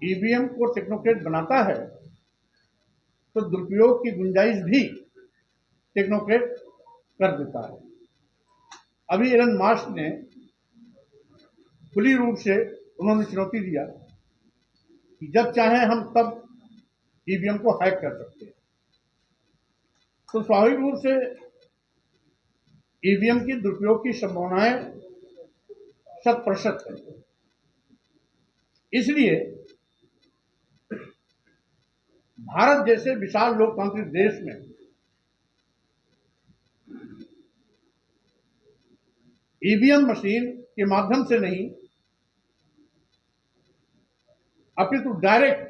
ईवीएम को टेक्नोक्रेट बनाता है तो दुरुपयोग की गुंजाइश भी टेक्नोक्रेट कर देता है। अभी एलन मस्क ने खुली रूप से उन्होंने चुनौती दिया कि जब चाहे हम तब ईवीएम को हैक कर सकते हैं। तो स्वाभाविक रूप से ईवीएम की दुरुपयोग की संभावनाएं 100% है। इसलिए भारत जैसे विशाल लोकतांत्रिक देश में ईवीएम मशीन के माध्यम से नहीं, अपितु डायरेक्ट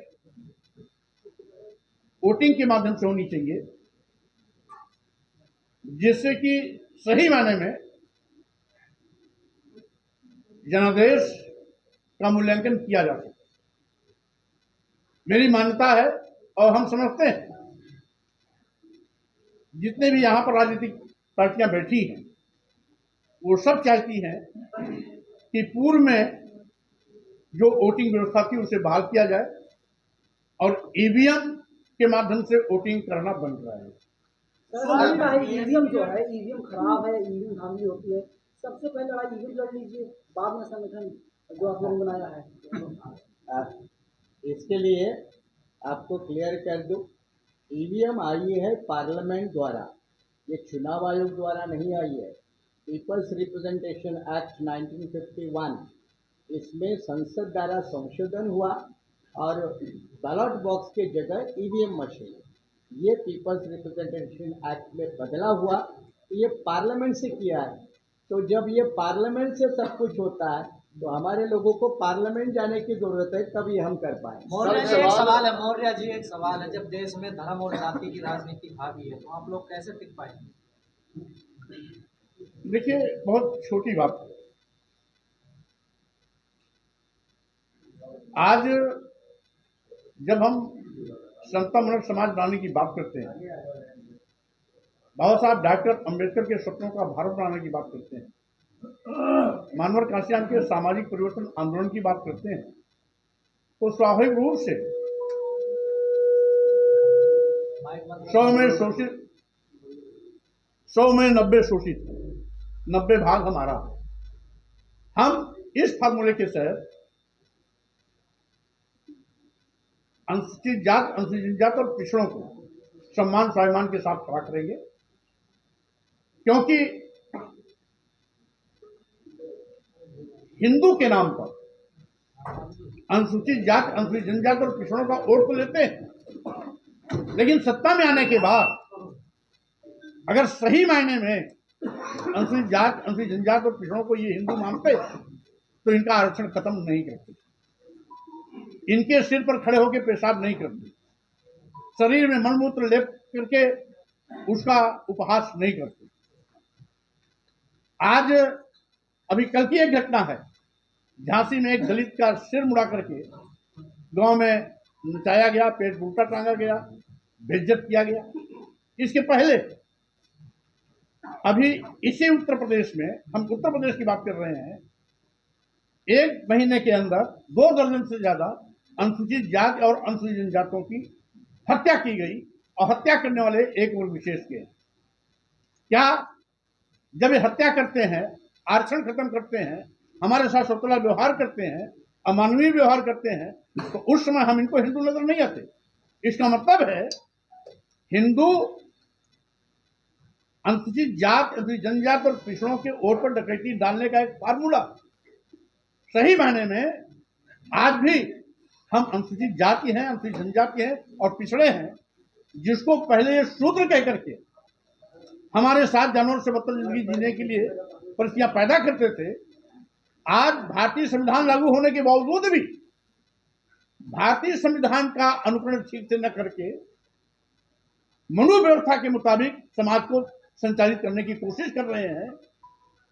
वोटिंग के माध्यम से होनी चाहिए, जिससे कि सही मायने में जनादेश का मूल्यांकन किया जा सके। मेरी मान्यता है और हम समझते हैं, जितने भी यहां पर राजनीतिक पार्टियां बैठी हैं वो सब चाहती हैं कि पूर्व में जो वोटिंग व्यवस्था थी उसे बहाल किया जाए और ईवीएम के माध्यम से वोटिंग करना बंद कराया जाए। ईवीएम जो है, ईवीएम खराब है, ईवीएम धांधली होती है। सबसे पहले लड़ाई ईवीएम लड़ लीजिए, बाद में संगठन जो आपने बनाया है। इसके लिए आपको क्लियर कर दूं, ईवीएम आई है पार्लियामेंट द्वारा, ये चुनाव आयोग द्वारा नहीं आई है। पीपल्स रिप्रेजेंटेशन एक्ट 1951, इसमें संसद द्वारा संशोधन हुआ और बैलेट बॉक्स के जगह ईवीएम मशीन, ये पीपल्स रिप्रेजेंटेशन एक्ट में बदला हुआ। तो ये पार्लियामेंट से किया है। तो जब ये पार्लियामेंट से सब कुछ होता है तो हमारे लोगों को पार्लियामेंट जाने की जरूरत है, तभी हम कर पाए। मौर्य जी एक सवाल है, जब देश में धर्म और जाति की राजनीति हावी है तो आप लोग कैसे टिक पाएंगे? देखिए, बहुत छोटी बात है। आज जब हम समतामूलक समाज बनाने की बात करते हैं, बाबा साहब डॉक्टर अंबेडकर के सपनों का भारत बनाने की बात करते हैं, मानवर काश्याम के सामाजिक परिवर्तन आंदोलन की बात करते हैं, तो स्वाभाविक रूप से 100 में 90 शोषित, 90 भाग हमारा। हम इस फार्मूले के तहत अनुसूचित जात और पिछड़ों को सम्मान स्वाभिमान के साथ खड़ा करेंगे, क्योंकि हिंदू के नाम पर अनुसूचित जाति, अनुसूचित जनजाति और पिछड़ों का वोट तो लेते हैं, लेकिन सत्ता में आने के बाद अगर सही मायने में अनुसूचित जाति, अनुसूचित जनजाति और पिछड़ों को ये हिंदू मानते तो इनका आरक्षण खत्म नहीं करते, इनके सिर पर खड़े होकर पेशाब नहीं करते, शरीर में मलमूत्र लेप करके उसका उपहास नहीं करते। आज अभी कल की एक घटना है, झांसी में एक दलित का सिर मुड़ा करके गांव में नचाया गया, पेट उल्टा टांगा गया, बेइज्जत किया गया। इसके पहले अभी इसी उत्तर प्रदेश में, हम उत्तर प्रदेश की बात कर रहे हैं, 1 महीने के अंदर 2 दर्जन से ज्यादा अनुसूचित जाति और अनुसूचित जनजातियों की हत्या की गई, और हत्या करने वाले एक वर्ग विशेष के। क्या जब ये हत्या करते हैं, आरक्षण खत्म करते हैं, हमारे साथ सौतेला व्यवहार करते हैं, अमानवीय व्यवहार करते हैं, तो उस समय हम इनको हिंदू नजर नहीं आते? इसका मतलब है हिंदू अनुसूचित जाति, अनुसूचित जनजाति और पिछड़ों के वोट पर डकैती डालने का एक फार्मूला। सही मायने में आज भी हम अनुसूचित जाति हैं, अनुसूचित जनजाति हैं और पिछड़े हैं, जिसको पहले ये शूद्र कह करके हमारे साथ जानवर से बदतर जिंदगी जीने के लिए परिस्थितियां पैदा करते थे। आज भारतीय संविधान लागू होने के बावजूद भी भारतीय संविधान का अनुकरण ठीक से न करके मनोव्यवस्था के मुताबिक समाज को संचालित करने की कोशिश कर रहे हैं।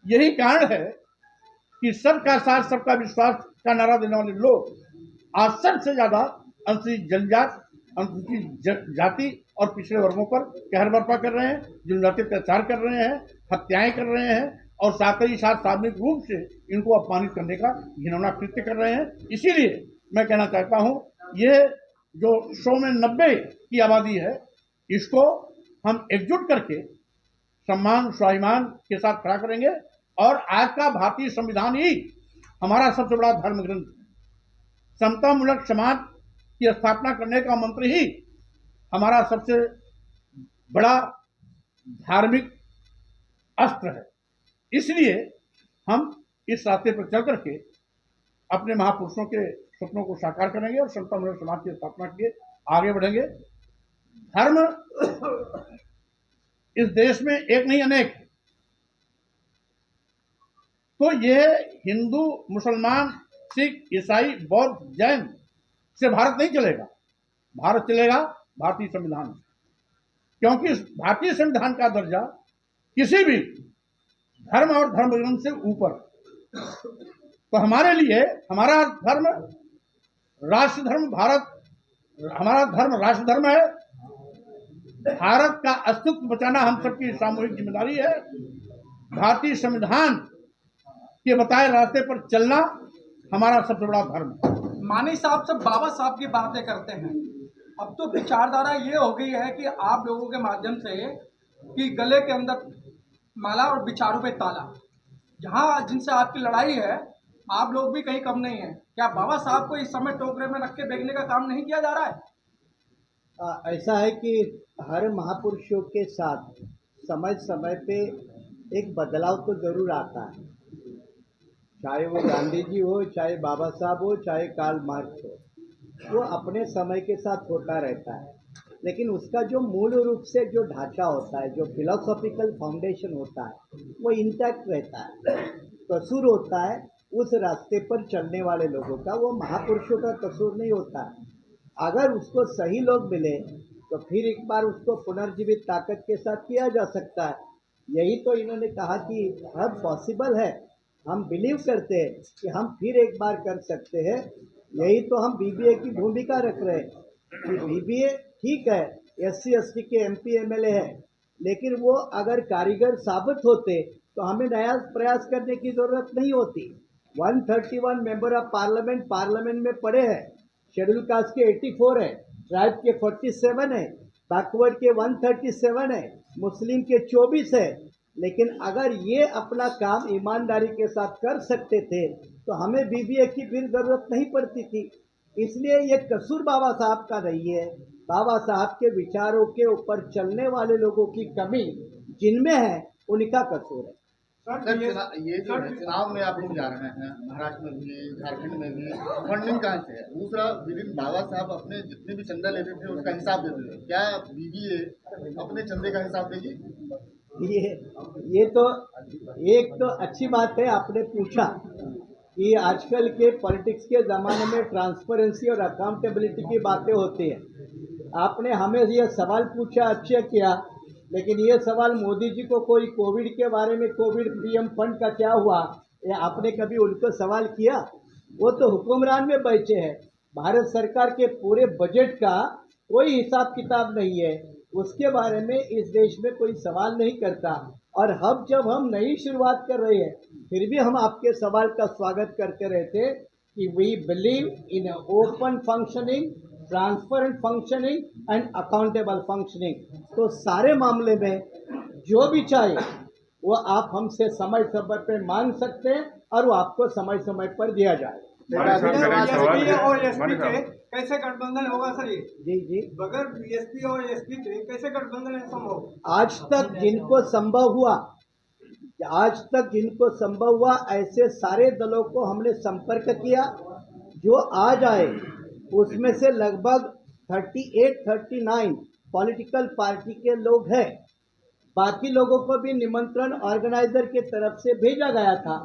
यही कारण है कि सबका साथ सबका विश्वास का नारा देने वाले लोग आज सबसे ज्यादा अनुसूचित जनजाति, अनुसूचित जाति और पिछड़े वर्गों पर कहर बर्पा कर रहे हैं, जनजातीय अत्याचार कर रहे हैं, हत्याएं कर रहे हैं और साथ ही साथ सार्वजनिक रूप से इनको अपमानित करने का घिनौना कृत्य कर रहे हैं। इसीलिए मैं कहना चाहता हूं, ये जो 100 में 90 की आबादी है, इसको हम एकजुट करके सम्मान स्वाभिमान के साथ खड़ा करेंगे। और आज का भारतीय संविधान ही हमारा सबसे बड़ा धर्म ग्रंथ है। समतामूलक समाज की स्थापना करने का मंत्र ही हमारा सबसे बड़ा धार्मिक अस्त्र है। इसलिए हम इस रास्ते पर चल करके अपने महापुरुषों के सपनों को साकार करेंगे और समतामूलक समाज की स्थापना के लिए आगे बढ़ेंगे। धर्म इस देश में एक नहीं अनेक, तो ये हिंदू, मुसलमान, सिख, ईसाई, बौद्ध, जैन से भारत नहीं चलेगा। भारत चलेगा भारतीय संविधान से, क्योंकि भारतीय संविधान का दर्जा किसी भी धर्म और धर्म ग्रंथ से ऊपर। तो हमारे लिए हमारा धर्म राष्ट्र धर्म भारत, हमारा धर्म राष्ट्र धर्म है। भारत का अस्तित्व बचाना हम सबकी सामूहिक जिम्मेदारी है। भारतीय संविधान के बताए रास्ते पर चलना हमारा सबसे बड़ा धर्म है। मानी साहब सब बाबा साहब की बातें करते हैं, अब तो विचारधारा ये हो गई है कि आप लोगों के माध्यम से कि गले के अंदर माला और विचारों पे ताला, जहां जिनसे आपकी लड़ाई है, आप लोग भी कहीं कम नहीं है। क्या बाबा साहब को इस समय टोकरे में रख के बेचने का काम नहीं किया जा रहा है? ऐसा है कि हर महापुरुषों के साथ समय समय पे एक बदलाव तो जरूर आता है, चाहे वो गांधी जी हो, चाहे बाबा साहब हो, चाहे कार्ल मार्क्स हो, वो अपने समय के साथ होता रहता है। लेकिन उसका जो मूल रूप से जो ढांचा होता है, जो फिलोसॉफिकल फाउंडेशन होता है, वो इंटैक्ट रहता है। कसूर होता है उस रास्ते पर चलने वाले लोगों का, वो महापुरुषों का कसूर नहीं होता है। अगर उसको सही लोग मिले तो फिर एक बार उसको पुनर्जीवित ताकत के साथ किया जा सकता है। यही तो इन्होंने कहा कि अब पॉसिबल है, हम बिलीव करते हैं कि हम फिर एक बार कर सकते हैं। यही तो हम बीबीए की भूमिका रख रहे हैं कि बीबीए ठीक है, SC ST के MP MLA है, लेकिन वो अगर कारीगर साबित होते तो हमें नया प्रयास करने की जरूरत नहीं होती। 131 मेंबर ऑफ पार्लियामेंट में पड़े हैं, शेड्यूल कास्ट के 84 है, ट्राइब के 47 है, बैकवर्ड के 137 है, मुस्लिम के 24 है। लेकिन अगर ये अपना काम ईमानदारी के साथ कर सकते थे तो हमें बीबीए की फिर जरूरत नहीं पड़ती थी। इसलिए ये कसूर बाबा साहब का नहीं है, बाबा साहब के विचारों के ऊपर चलने वाले लोगों की कमी जिनमें है, उनका कसूर है। सर ये जो है चुनाव में आप लोग जा रहे हैं, महाराष्ट्र में भी, झारखंड में भी, फंडिंग कहाँ से है? दूसरा, विदिन बाबा साहब अपने जितने भी चंदा लेते थे उसका हिसाब देते थे, क्या बीबीए अपने चंदे का हिसाब देगी? ये तो एक तो अच्छी बात है आपने पूछा कि आजकल के पॉलिटिक्स के ज़माने में ट्रांसपेरेंसी और अकाउंटेबिलिटी की बातें होती है। आपने हमें ये सवाल पूछा, अच्छा किया, लेकिन ये सवाल मोदी जी को कोई कोविड के बारे में, कोविड पीएम फंड का क्या हुआ, ये आपने कभी उनको सवाल किया? वो तो हुक्मरान में बैठे हैं। भारत सरकार के पूरे बजट का कोई हिसाब किताब नहीं है, उसके बारे में इस देश में कोई सवाल नहीं करता। और अब जब हम नई शुरुआत कर रहे हैं, फिर भी हम आपके सवाल का स्वागत करते रहते कि we believe in open functioning, transparent functioning and accountable functioning. तो सारे मामले में जो भी चाहे वो आप हमसे समय समय पर मांग सकते हैं और वो आपको समय समय पर दिया जाए। बीएसपी और एसपी के कैसे गठबंधन होगा सर? ये जी बगैर बीएसपी और एसपी के कैसे गठबंधन संभव? आज तक जिनको संभव हुआ ऐसे सारे दलों को हमने संपर्क किया। जो आज आए उसमें से लगभग 38-39 पॉलिटिकल पार्टी के लोग हैं। बाकी लोगों को भी निमंत्रण ऑर्गेनाइजर के तरफ से भेजा गया था,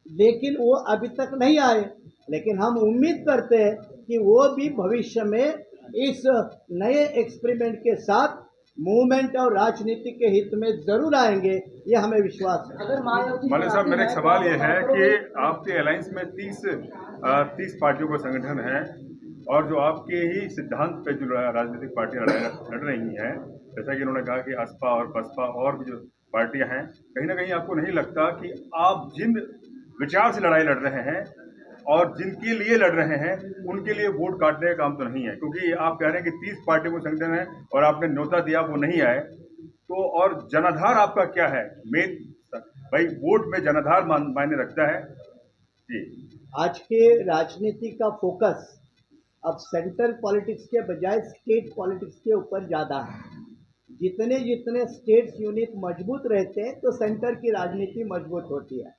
लेकिन वो अभी तक नहीं आए। लेकिन हम उम्मीद करते हैं कि वो भी भविष्य में इस नए एक्सपेरिमेंट के साथ मूवमेंट और राजनीति के हित में जरूर आएंगे, ये हमें विश्वास है। अगर माले साहब, मेरा एक सवाल ये है कि आपके अलायंस में 30 पार्टियों का संगठन है और जो आपके ही सिद्धांत पे जो राजनीतिक पार्टियां लड़ रही हैं, जैसा कि इन्होंने कहा कि असपा और बसपा और भी जो पार्टियां हैं, कहीं ना कहीं आपको नहीं लगता कि आप जिन विचार से लड़ाई लड़ रहे हैं और जिनके लिए लड़ रहे हैं उनके लिए वोट काटने का काम तो नहीं है? क्योंकि आप कह रहे हैं कि 30 पार्टियों को संगठन है और आपने न्योता दिया, वो नहीं आए, तो और जनाधार आपका क्या है? मेन भाई वोट में जनाधार मायने रखता है जी। आज के राजनीति का फोकस अब सेंट्रल पॉलिटिक्स के बजाय स्टेट पॉलिटिक्स के ऊपर ज़्यादा है। जितने जितने स्टेट्स यूनिट मजबूत रहते हैं तो सेंटर की राजनीति मजबूत होती है।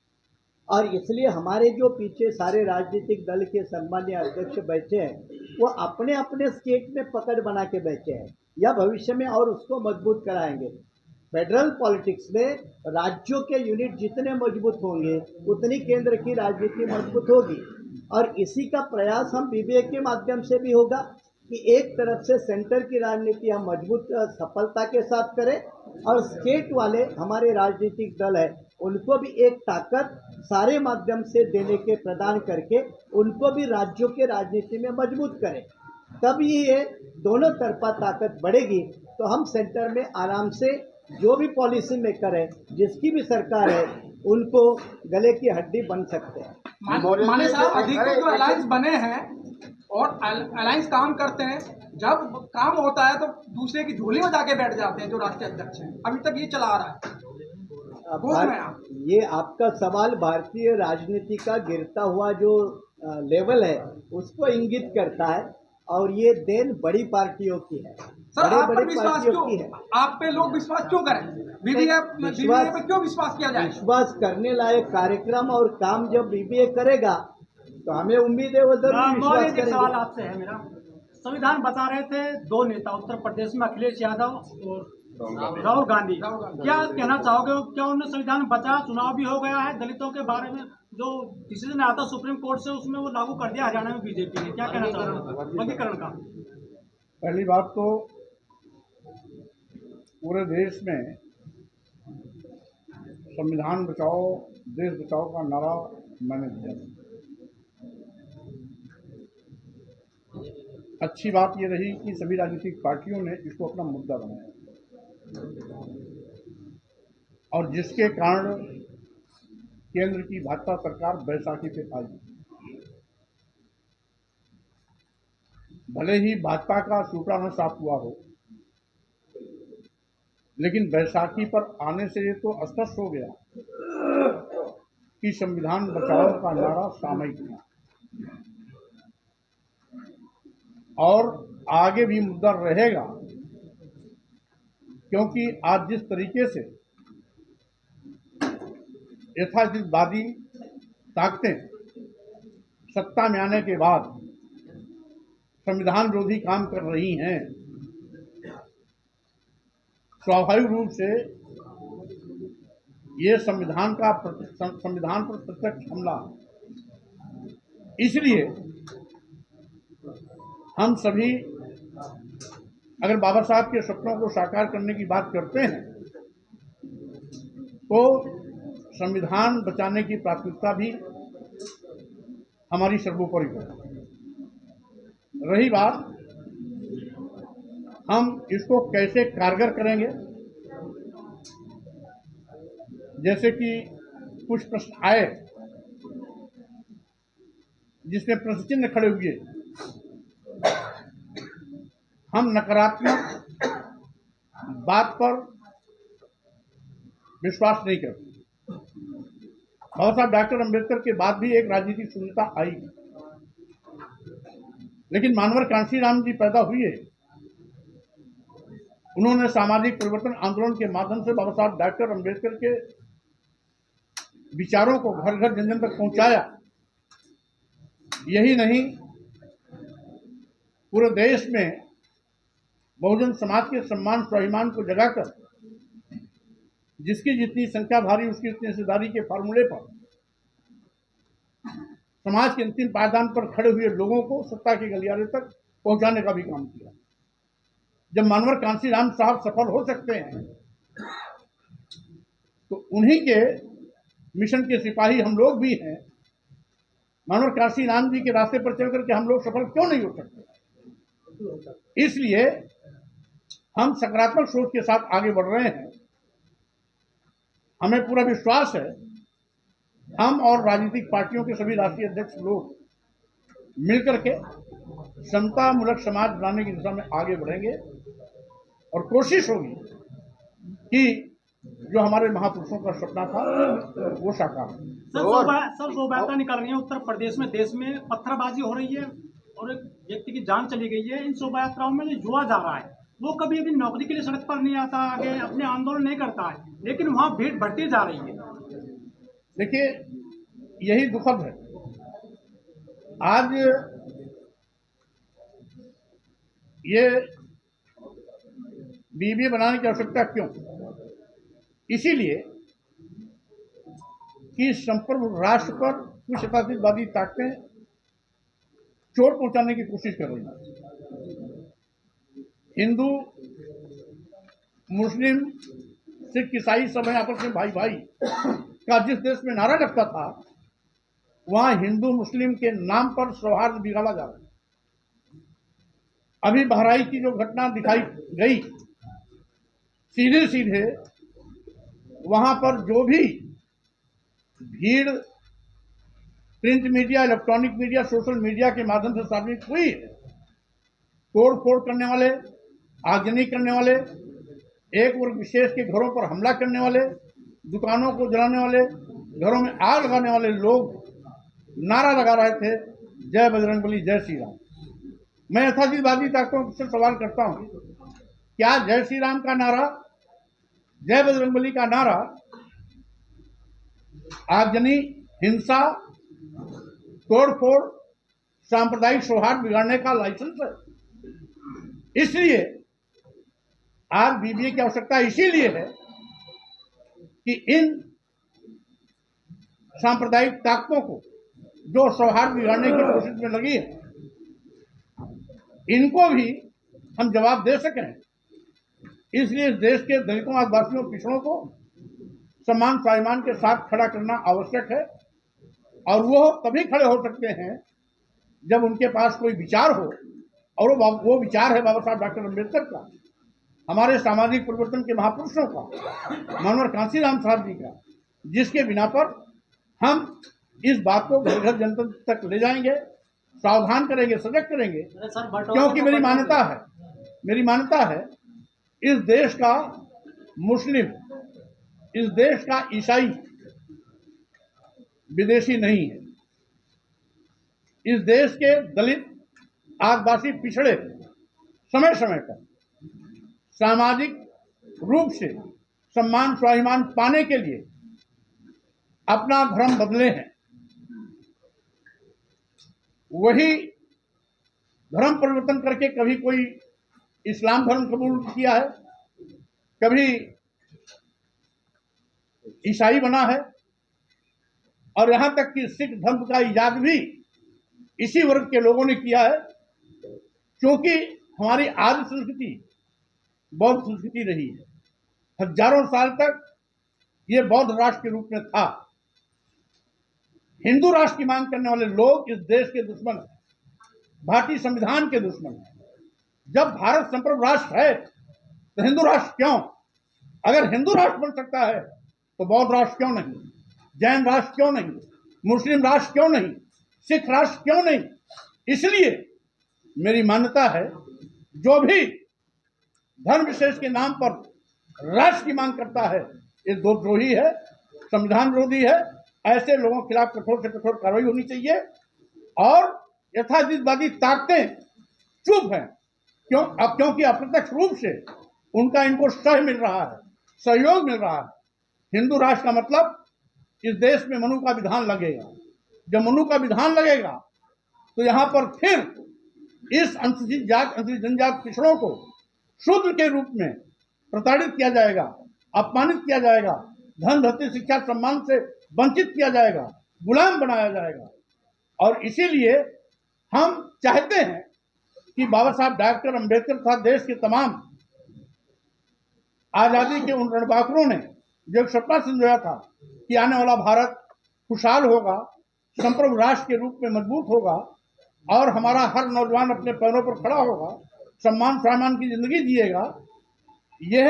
और इसलिए हमारे जो पीछे सारे राजनीतिक दल के सम्मानीय अध्यक्ष बैठे हैं, वो अपने अपने स्टेट में पकड़ बना के बैठे हैं या भविष्य में और उसको मजबूत कराएंगे। फेडरल पॉलिटिक्स में राज्यों के यूनिट जितने मजबूत होंगे उतनी केंद्र की राजनीति मजबूत होगी। और इसी का प्रयास हम बीबीए के माध्यम से भी होगा कि एक तरफ से सेंटर की राजनीति हम मजबूत सफलता के साथ करें और स्टेट वाले हमारे राजनीतिक दल है उनको भी एक ताकत सारे माध्यम से देने के प्रदान करके उनको भी राज्यों के राजनीति में मजबूत करें। तब ये दोनों तरफा ताकत बढ़ेगी तो हम सेंटर में आराम से जो भी पॉलिसी मेकर है, जिसकी भी सरकार है, उनको गले की हड्डी बन सकते हैं। माने साहब, अधिकतर जो अलायंस बने हैं और अलायंस काम करते हैं, जब काम होता है तो दूसरे की झोली में जाके बैठ जाते हैं जो राष्ट्रीय अध्यक्ष हैं। अभी तक ये चला आ रहा है। ये आपका सवाल भारतीय राजनीति का गिरता हुआ जो लेवल है उसको इंगित करता है और ये देन बड़ी पार्टियों की है। सर, आप पर विश्वास क्यों? आप पे लोग विश्वास क्यों करें? बीबीए पे क्यों विश्वास किया जाए? विश्वास करने लायक कार्यक्रम और काम जब बीबीए करेगा तो हमें उम्मीद है वो जरूर विश्वास करेंगे। सवाल आपसे है मेरा, संविधान बता रहे थे दो नेता उत्तर प्रदेश में, अखिलेश यादव और राहुल गांधी, क्या कहना चाहोगे? क्या उन्होंने संविधान बचा? चुनाव भी हो गया है, दलितों के बारे में जो डिसीजन आता सुप्रीम कोर्ट से उसमें वो लागू कर दिया हरियाणा में बीजेपी ने, क्या कहना चाहोगे वर्गीकरण का? पहली बात तो पूरे देश में संविधान बचाओ देश बचाओ का नारा मैंने दिया। अच्छी बात ये रही कि सभी राजनीतिक पार्टियों ने इसको अपना मुद्दा बनाया और जिसके कारण केंद्र की भाजपा सरकार बैसाखी पे आई। भले ही भाजपा का सूपड़ा न साफ हुआ हो, लेकिन बैसाखी पर आने से ये तो स्पष्ट हो गया कि संविधान बचाओ का नारा सामयिक था और आगे भी मुद्दा रहेगा, क्योंकि आज जिस तरीके से यथार्थवादी ताकतें सत्ता में आने के बाद संविधान विरोधी काम कर रही हैं, स्वाभाविक रूप से ये संविधान पर प्रत्यक्ष हमला। इसलिए हम सभी अगर बाबा साहब के सपनों को साकार करने की बात करते हैं तो संविधान बचाने की प्राथमिकता भी हमारी सर्वोपरि है। रही बात हम इसको कैसे कारगर करेंगे, जैसे कि कुछ प्रश्न आए जिसमें प्रश्न चिन्ह खड़े हुए, हम नकारात्मक बात पर विश्वास नहीं करते। बाबा साहब डॉक्टर अंबेडकर के बाद भी एक राजनीतिक शून्यता आई, लेकिन मानवर कांशीराम जी पैदा हुए। उन्होंने सामाजिक परिवर्तन आंदोलन के माध्यम से बाबा साहब डॉक्टर अंबेडकर के विचारों को घर घर जन जन तक पहुंचाया। यही नहीं, पूरे देश में बहुजन समाज के सम्मान स्वाभिमान को जगाकर जिसकी जितनी संख्या भारी उसकी उतनी हिस्सेदारी के फार्मूले पर समाज के अंतिम पायदान पर खड़े हुए लोगों को सत्ता के गलियारे तक पहुंचाने का भी काम किया। जब मानवर कांशीराम साहब सफल हो सकते हैं तो उन्हीं के मिशन के सिपाही हम लोग भी हैं। मानवर कांशीराम जी के रास्ते पर चल करके हम लोग सफल क्यों नहीं हो सकते? इसलिए हम सकारात्मक सोच के साथ आगे बढ़ रहे हैं। हमें पूरा विश्वास है हम और राजनीतिक पार्टियों के सभी राष्ट्रीय अध्यक्ष लोग मिलकर के समता मूलक समाज बनाने की दिशा में आगे बढ़ेंगे और कोशिश होगी कि जो हमारे महापुरुषों का सपना था वो साकार हो। सर शोभायात्रा निकल रही है उत्तर प्रदेश में, देश में पत्थरबाजी हो रही है और एक व्यक्ति की जान चली गई है। इन शोभायात्राओं में जो युवा जा रहा है वो कभी अभी नौकरी के लिए सड़क पर नहीं आता, आगे अपने आंदोलन नहीं करता है, लेकिन वहां भीड़ बढ़ती जा रही है। देखिए, यही दुखद है। आज ये बीबीए बनाने की आवश्यकता क्यों? इसीलिए कि संप्रभु राष्ट्र पर कुछ यथार्थवादी ताकतें चोट पहुंचाने की कोशिश कर रही हैं। हिंदू, मुस्लिम, सिख, ईसाई सब हैं आपस में भाई भाई का जिस देश में नारा लगता था, वहां हिंदू मुस्लिम के नाम पर सौहार्द बिगाड़ा जा रहा है। अभी बहराइच की जो घटना दिखाई गई, सीधे सीधे वहां पर जो भी भीड़ print media, electronic media, social media के माध्यम से सार्वजनिक हुई है, तोड़ फोड़ करने वाले, आगजनी करने वाले, एक वर्ग विशेष के घरों पर हमला करने वाले, दुकानों को जलाने वाले, घरों में आग लगाने वाले लोग नारा लगा रहे थे, जय बजरंगबली, जय श्री राम। मैं यथार्थवादी ताकतों से सवाल करता हूं, क्या जय श्री राम का नारा, जय बजरंगबली का नारा आगजनी, हिंसा, तोड़फोड़, सांप्रदायिक सौहार्द बिगाड़ने का लाइसेंस है? इसलिए आज बीबीए की आवश्यकता इसीलिए है कि इन सांप्रदायिक ताकतों को जो सौहार्द बिगाड़ने की कोशिश में लगी है, इनको भी हम जवाब दे सकें। इसलिए इस देश के दलितों, आदिवासियों, पिछड़ों को सम्मान स्वाभिमान के साथ खड़ा करना आवश्यक है, और वो तभी खड़े हो सकते हैं जब उनके पास कोई विचार हो, और वो विचार है बाबा साहब डॉक्टर अंबेडकर का, हमारे सामाजिक परिवर्तन के महापुरुषों का, मानवर कांशीराम साहब जी का, जिसके बिना पर हम इस बात को घर घर जनता तक ले जाएंगे, सावधान करेंगे, सजग करेंगे। क्योंकि मेरी मान्यता है इस देश का मुस्लिम, इस देश का ईसाई विदेशी नहीं है। इस देश के दलित, आदिवासी, पिछड़े समय समय पर सामाजिक रूप से सम्मान स्वाभिमान पाने के लिए अपना धर्म बदले हैं, वही धर्म परिवर्तन करके कभी कोई इस्लाम धर्म कबूल किया है, कभी ईसाई बना है, और यहां तक कि सिख धर्म का इजाद भी इसी वर्ग के लोगों ने किया है, क्योंकि हमारी आर्य संस्कृति बौद्ध संस्कृति रही है। हजारों साल तक ये बौद्ध राष्ट्र के रूप में था। हिंदू राष्ट्र की मांग करने वाले लोग इस देश के दुश्मन हैं, भारतीय संविधान के दुश्मन हैं। जब भारत संप्रभु राष्ट्र है तो हिंदू राष्ट्र क्यों? अगर हिंदू राष्ट्र बन सकता है तो बौद्ध राष्ट्र क्यों नहीं, जैन राष्ट्र क्यों नहीं, मुस्लिम राष्ट्र क्यों नहीं, सिख राष्ट्र क्यों नहीं? इसलिए मेरी मान्यता है, जो भी धर्म विशेष के नाम पर राष्ट्र की मांग करता है, ये देशद्रोही है, संविधान विरोधी है। ऐसे लोगों के खिलाफ कठोर से कठोर कार्रवाई होनी चाहिए। और यथार्थवादी ताकतें चुप हैं, क्योंकि अप्रत्यक्ष रूप से इनको सह मिल रहा है, सहयोग मिल रहा है। हिंदू राष्ट्र का मतलब इस देश में मनु का विधान लगेगा। जब मनु का विधान लगेगा तो यहाँ पर फिर इस अनुसूचित जाति, अनुसूचित जनजाति पिछड़ों को शूद्र के रूप में प्रताड़ित किया जाएगा, अपमानित किया जाएगा, धन धरती शिक्षा सम्मान से वंचित किया जाएगा, गुलाम बनाया जाएगा। और इसीलिए हम चाहते हैं कि बाबा साहब डॉक्टर अम्बेडकर तथा देश के तमाम आजादी के उन रणबांकुरों ने जो एक सपना संजोया था कि आने वाला भारत खुशहाल होगा, संप्रभु राष्ट्र के रूप में मजबूत होगा और हमारा हर नौजवान अपने पैरों पर खड़ा होगा, सम्मान सम्मान की जिंदगी जिएगा, यह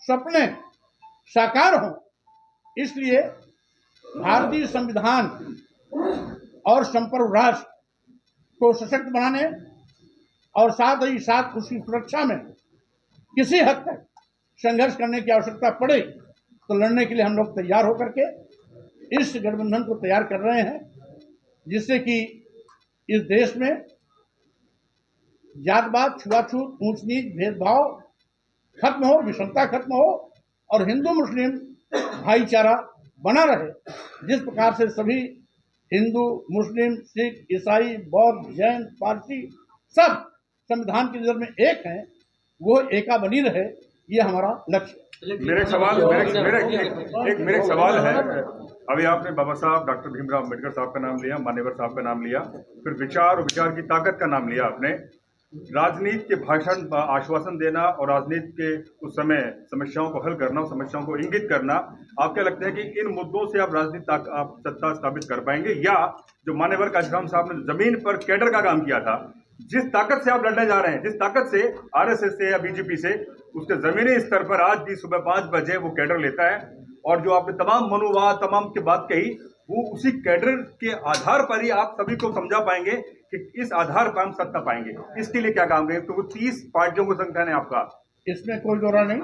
सपने साकार हों। इसलिए भारतीय संविधान और संप्रभु राष्ट्र को सशक्त बनाने और साथ ही साथ उसकी सुरक्षा में किसी हद तक संघर्ष करने की आवश्यकता पड़े तो लड़ने के लिए हम लोग तैयार होकर के इस गठबंधन को तैयार कर रहे हैं, जिससे कि इस देश में जातवाद, छुआछूत, ऊंच नीच, भेदभाव खत्म हो, विषमता खत्म हो और हिंदू मुस्लिम भाईचारा बना रहे। जिस प्रकार से सभी हिंदू, मुस्लिम, सिख, ईसाई, बौद्ध, जैन, पारसी सब संविधान की नजर में एक हैं, वो एका बनी रहे, ये हमारा लक्ष्य है। मेरा एक सवाल है। अभी आपने बाबा साहब डॉक्टर भीमराव अम्बेडकर साहब का नाम लिया, मान्यवर साहब का नाम लिया, फिर विचार और विचार की ताकत का नाम लिया आपने। राजनीति के भाषण, आश्वासन देना और राजनीति के उस समय समस्याओं को हल करना, उस समस्याओं को इंगित करना, आप क्या लगता है कि इन मुद्दों से आप राजनीति आप सत्ता स्थापित कर पाएंगे? या जो मान्यवर काशीराम साहब ने जमीन पर कैडर का काम किया था, जिस ताकत से आप लड़ने जा रहे हैं, जिस ताकत से आरएसएस से या बीजेपी से, उसके जमीनी स्तर पर आज भी सुबह 5 बजे वो कैडर लेता है। और जो आपने तमाम मनुवाद, तमाम की बात कही, वो उसी कैडर के आधार पर ही आप सभी को समझा पाएंगे कि इस आधार पर हम सत्ता पाएंगे। इसके लिए क्या काम करेंगे? तो वो 30 पार्टियों को संगठन है आपका, इसमें कोई दौरा नहीं।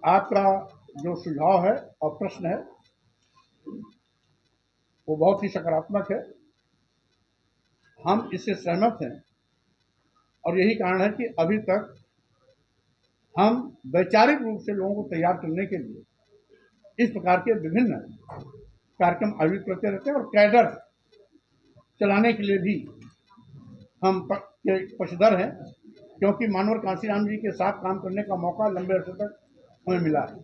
आपका जो सुझाव है और प्रश्न है वो बहुत ही सकारात्मक है, हम इससे सहमत हैं। और यही कारण है कि अभी तक हम वैचारिक रूप से लोगों को तैयार करने के लिए इस प्रकार के विभिन्न कार्यक्रम आयोजित करते रहते हैं और कैडर चलाने के लिए भी हम पक्षधर हैं, क्योंकि मानवर काशीराम जी के साथ काम करने का मौका लंबे अरसे तक हमें मिला है।